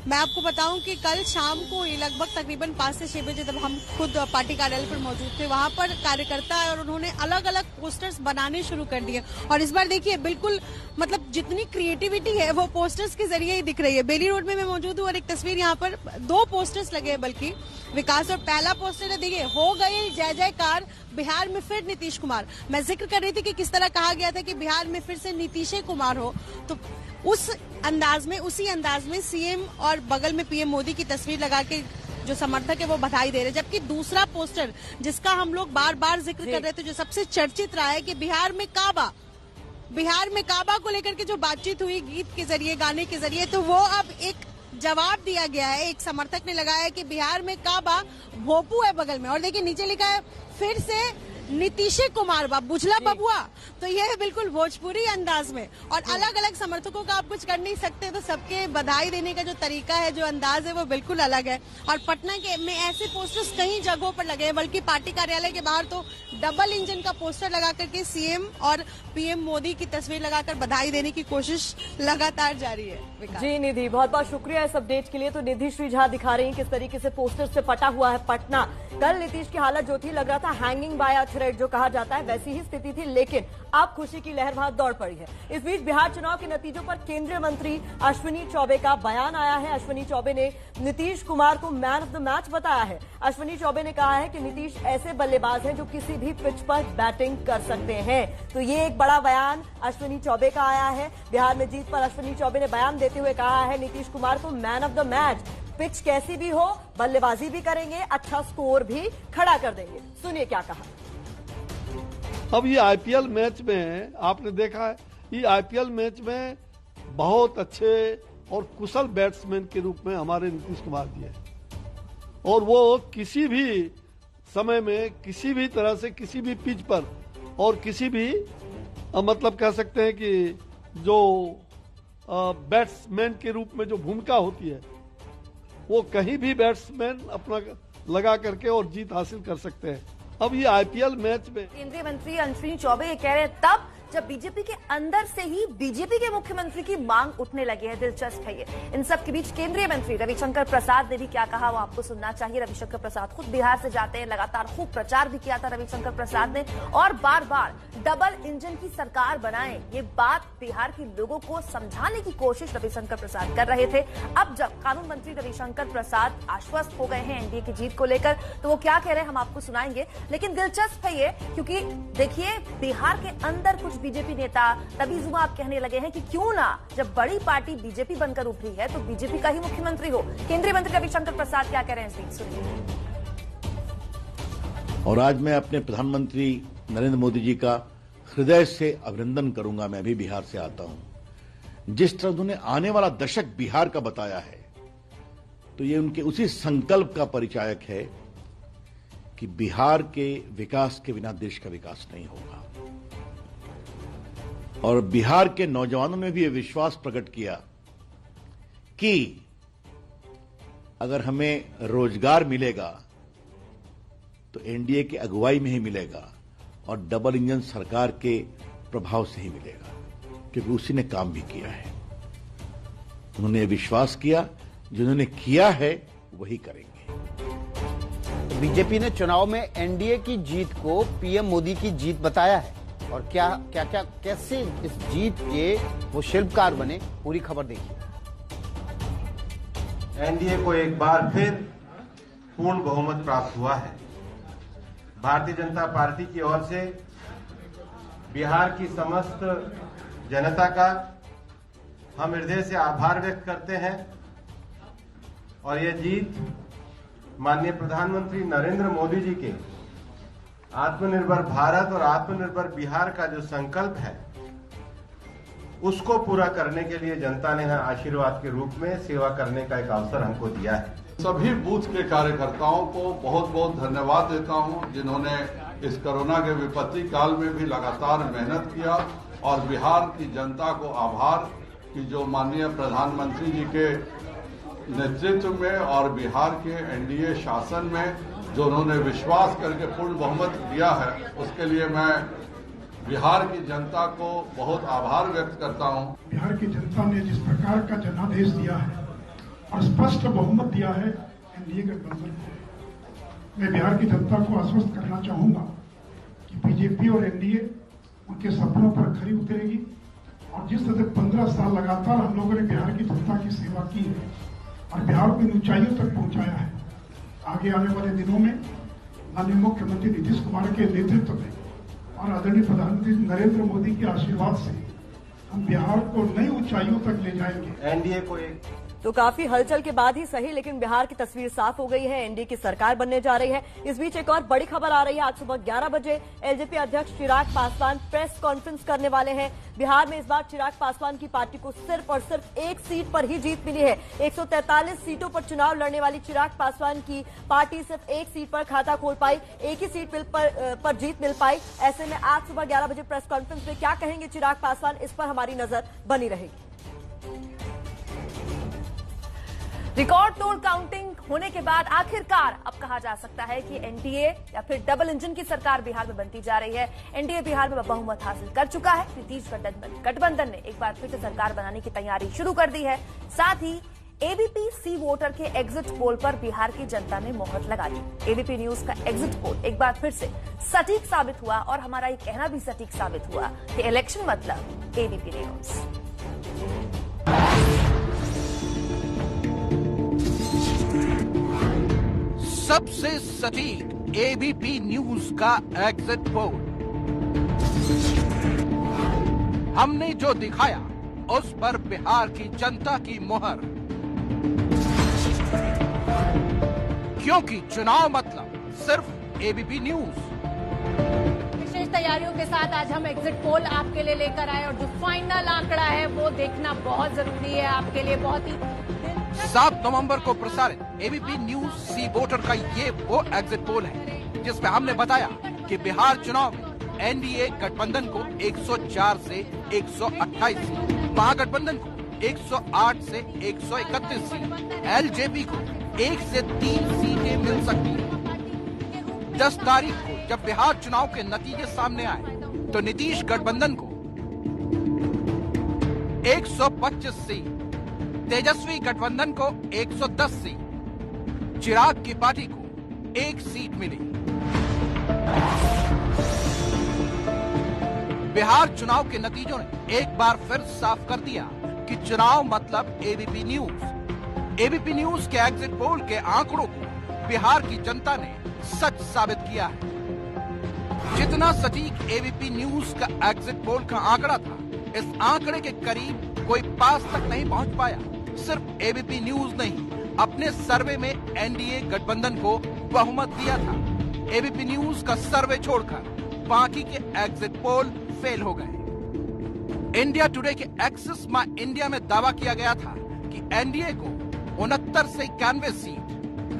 मैं आपको बताऊं कि कल शाम को लगभग तकरीबन 5 से 6 बजे जब हम खुद पार्टी कार्यालय पर मौजूद थे, वहां पर कार्यकर्ता और उन्होंने अलग अलग पोस्टर्स बनाने शुरू कर दिए। और इस बार देखिए, बिल्कुल मतलब जितनी क्रिएटिविटी है वो पोस्टर्स के जरिए ही दिख रही है। बेली रोड में मैं मौजूद हूँ और एक तस्वीर यहाँ पर 2 पोस्टर्स लगे हैं बल्कि विकास, और पहला पोस्टर है, देखिए, हो गई जय जयकार, बिहार में फिर नीतीश कुमार। मैं जिक्र कर रही थी कि किस तरह कहा गया था कि बिहार में फिर से नीतीश कुमार हो, तो उसी अंदाज में सीएम और बगल में पीएम मोदी की तस्वीर लगा के जो समर्थक है वो बधाई दे रहे हैं। जबकि दूसरा पोस्टर जिसका हम लोग बार बार जिक्र कर रहे थे, जो सबसे चर्चित रहा है कि बिहार में काबा को लेकर के जो बातचीत हुई गीत के जरिए, गाने के जरिए, तो वो अब एक जवाब दिया गया है। एक समर्थक ने लगाया है कि बिहार में का बा भोपू है बगल में, और देखिए नीचे लिखा है फिर से नीतीश कुमार बा बुझला बबुआ। तो ये है बिल्कुल भोजपुरी अंदाज में, और अलग अलग समर्थकों का आप कुछ कर नहीं सकते, तो सबके बधाई देने का जो तरीका है, जो अंदाज है, वो बिल्कुल अलग है। और पटना के में ऐसे पोस्टर्स कई जगहों पर लगे हैं, बल्कि पार्टी कार्यालय के बाहर तो डबल इंजन का पोस्टर लगा करके सीएम और पीएम मोदी की तस्वीर लगाकर बधाई देने की कोशिश लगातार जारी है। जी निधि, बहुत बहुत शुक्रिया इस अपडेट के लिए। तो निधि श्री झा दिखा रही हैं किस तरीके से पोस्टर से पटा हुआ है पटना। कल नीतीश की हालत जो थी, लग रहा था हैंगिंग बाय अ थ्रेड जो कहा जाता है, वैसी ही स्थिति थी, लेकिन अब खुशी की लहर वहां दौड़ पड़ी है। इस बीच बिहार चुनाव के नतीजों पर केंद्रीय मंत्री अश्विनी चौबे का बयान आया है। अश्विनी चौबे ने नीतीश कुमार को मैन ऑफ द मैच बताया है। अश्विनी चौबे ने कहा है कि नीतीश ऐसे बल्लेबाज हैं जो किसी भी पिच पर बैटिंग कर सकते हैं। तो ये एक बड़ा बयान अश्विनी चौबे का आया है। बिहार में जीत पर अश्विनी चौबे ने बयान देते हुए कहा है नीतीश कुमार को man of the match. Pitch कैसी भी हो, बल्लेबाजी भी करेंगे, अच्छा स्कोर भी खड़ा कर देंगे। सुनिए क्या कहा। अब ये आईपीएल मैच में आपने देखा है, ये आईपीएल मैच में बहुत अच्छे और कुशल बैट्समैन के रूप में हमारे नीतीश कुमार जी हैं, और वो किसी भी समय में किसी भी तरह से किसी भी पिच पर और किसी भी मतलब कह सकते हैं कि जो बैट्समैन के रूप में जो भूमिका होती है, वो कहीं भी बैट्समैन अपना लगा करके और जीत हासिल कर सकते हैं। अब ये आईपीएल मैच में केंद्रीय मंत्री अश्विनी चौबे ये कह रहे हैं तब जब बीजेपी के अंदर से ही बीजेपी के मुख्यमंत्री की मांग उठने लगी है। दिलचस्प है ये। इन सब के बीच केंद्रीय मंत्री रविशंकर प्रसाद ने भी क्या कहा, वो आपको सुनना चाहिए। रविशंकर प्रसाद खुद बिहार से जाते हैं, लगातार खूब प्रचार भी किया था रविशंकर प्रसाद ने, और बार बार डबल इंजन की सरकार बनाए, ये बात बिहार के लोगों को समझाने की कोशिश रविशंकर प्रसाद कर रहे थे। अब जब कानून मंत्री रविशंकर प्रसाद आश्वस्त हो गए हैं एनडीए की जीत को लेकर, तो वो क्या कह रहे हैं हम आपको सुनाएंगे। लेकिन दिलचस्प है ये, क्योंकि देखिए बिहार के अंदर कुछ बीजेपी नेता तभी जुमा आप कहने लगे हैं कि क्यों ना, जब बड़ी पार्टी बीजेपी बनकर उभरी है तो बीजेपी का ही मुख्यमंत्री हो। केंद्रीय मंत्री रविशंकर प्रसाद क्या कह रहे हैं इस बीच, सुनिए। और आज मैं अपने प्रधानमंत्री नरेंद्र मोदी जी का हृदय से अभिनंदन करूंगा। मैं भी बिहार से आता हूं। जिस तरह उन्होंने आने वाला दशक बिहार का बताया है, तो ये उनके उसी संकल्प का परिचायक है कि बिहार के विकास के बिना देश का विकास नहीं होगा। और बिहार के नौजवानों ने भी ये विश्वास प्रकट किया कि अगर हमें रोजगार मिलेगा तो एनडीए की अगुवाई में ही मिलेगा, और डबल इंजन सरकार के प्रभाव से ही मिलेगा, क्योंकि उसी ने काम भी किया है। उन्होंने विश्वास किया, जिन्होंने किया है वही करेंगे। बीजेपी ने चुनाव में एनडीए की जीत को पीएम मोदी की जीत बताया है, और क्या कैसे इस जीत के वो शिल्पकार बने, पूरी खबर देखिए। एनडीए को एक बार फिर पूर्ण बहुमत प्राप्त हुआ है। भारतीय जनता पार्टी की ओर से बिहार की समस्त जनता का हम हृदय से आभार व्यक्त करते हैं, और यह जीत माननीय प्रधानमंत्री नरेंद्र मोदी जी के आत्मनिर्भर भारत और आत्मनिर्भर बिहार का जो संकल्प है, उसको पूरा करने के लिए जनता ने आशीर्वाद के रूप में सेवा करने का एक अवसर हमको दिया है। सभी बूथ के कार्यकर्ताओं को बहुत बहुत धन्यवाद देता हूं, जिन्होंने इस कोरोना के विपत्ति काल में भी लगातार मेहनत किया, और बिहार की जनता को आभार कि जो माननीय प्रधानमंत्री जी के नेतृत्व में और बिहार के एनडीए शासन में जो उन्होंने विश्वास करके पूर्ण बहुमत दिया है, उसके लिए मैं बिहार की जनता को बहुत आभार व्यक्त करता हूं। बिहार की जनता ने जिस प्रकार का जनादेश दिया है और स्पष्ट बहुमत दिया है एनडीए गठबंधन को, मैं बिहार की जनता को आश्वस्त करना चाहूंगा कि बीजेपी और एनडीए उनके सपनों पर खरी उतरेगी, और जिस तरह 15 साल लगातार हम लोगों ने बिहार की जनता की सेवा की है और बिहार को इन ऊंचाइयों तक पहुंचाया है, आगे आने वाले दिनों में माननीय मुख्यमंत्री नीतीश कुमार के नेतृत्व में और आदरणीय प्रधानमंत्री नरेंद्र मोदी के आशीर्वाद से हम बिहार को नई ऊंचाइयों तक ले जाएंगे। एनडीए को एक तो काफी हलचल के बाद ही सही, लेकिन बिहार की तस्वीर साफ हो गई है। एनडीए की सरकार बनने जा रही है। इस बीच एक और बड़ी खबर आ रही है। आज सुबह 11 बजे एलजेपी अध्यक्ष चिराग पासवान प्रेस कॉन्फ्रेंस करने वाले हैं। बिहार में इस बार चिराग पासवान की पार्टी को सिर्फ और सिर्फ एक सीट पर ही जीत मिली है। 143 सीटों पर चुनाव लड़ने वाली चिराग पासवान की पार्टी सिर्फ एक सीट पर खाता खोल पाई, एक ही सीट पर जीत मिल पाई। ऐसे में आज सुबह 11 बजे प्रेस कॉन्फ्रेंस में क्या कहेंगे चिराग पासवान, इस पर हमारी नजर बनी रहेगी। रिकॉर्ड तोड़ काउंटिंग होने के बाद आखिरकार अब कहा जा सकता है कि एनडीए या फिर डबल इंजन की सरकार बिहार में बनती जा रही है। एनडीए बिहार में बहुमत हासिल कर चुका है। नीतीश गठबंधन ने एक बार फिर से सरकार बनाने की तैयारी शुरू कर दी है। साथ ही एबीपी सी वोटर के एग्जिट पोल पर बिहार की जनता ने मोहर लगा दी। एबीपी न्यूज का एग्जिट पोल एक बार फिर से सटीक साबित हुआ और हमारा ये कहना भी सटीक साबित हुआ कि इलेक्शन मतलब एबीपी न्यूज। सबसे सटीक एबीपी न्यूज का एग्जिट पोल। हमने जो दिखाया उस पर बिहार की जनता की मोहर, क्योंकि चुनाव मतलब सिर्फ एबीपी न्यूज। विशेष तैयारियों के साथ आज हम एग्जिट पोल आपके लिए लेकर आए और जो फाइनल आंकड़ा है वो देखना बहुत जरूरी है आपके लिए। बहुत ही 7 नवंबर को प्रसारित एबीपी न्यूज सी वोटर का ये वो एग्जिट पोल है जिसमें हमने बताया कि बिहार चुनाव में एनडीए गठबंधन को 104 से 128 सीट, महागठबंधन को 108 से 131 सीट, एलजेपी को 1 से 3 सीटें मिल सकती हैं। 10 तारीख को जब बिहार चुनाव के नतीजे सामने आए तो नीतीश गठबंधन को 125 सीट, तेजस्वी गठबंधन को 110 सीट, चिराग की पार्टी को 1 सीट मिली। बिहार चुनाव के नतीजों ने एक बार फिर साफ कर दिया कि चुनाव मतलब एबीपी न्यूज। एबीपी न्यूज के एग्जिट पोल के आंकड़ों को बिहार की जनता ने सच साबित किया है। जितना सटीक एबीपी न्यूज का एग्जिट पोल का आंकड़ा था, इस आंकड़े के करीब कोई पास तक नहीं पहुंच पाया। सिर्फ एबीपी न्यूज नहीं, अपने सर्वे में एनडीए गठबंधन को बहुमत दिया था। एबीपी न्यूज का सर्वे छोड़कर बाकी के एग्जिट पोल फेल हो गए। इंडिया टुडे के एक्सिस माई इंडिया में दावा किया गया था कि एनडीए को 69 से 91 सीट,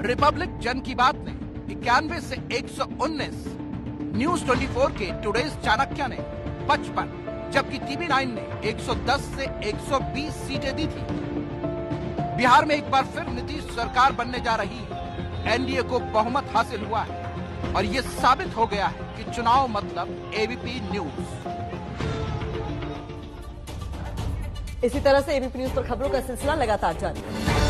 रिपब्लिक जन की बात ने 91 से 119, न्यूज 24 के टुडेज चाणक्य ने 55, जबकि टीवी9 ने 110 से 120 सीटें दी थी। बिहार में एक बार फिर नीतीश सरकार बनने जा रही है। एनडीए को बहुमत हासिल हुआ है और ये साबित हो गया है कि चुनाव मतलब एबीपी न्यूज। इसी तरह से एबीपी न्यूज पर खबरों का सिलसिला लगातार जारी है।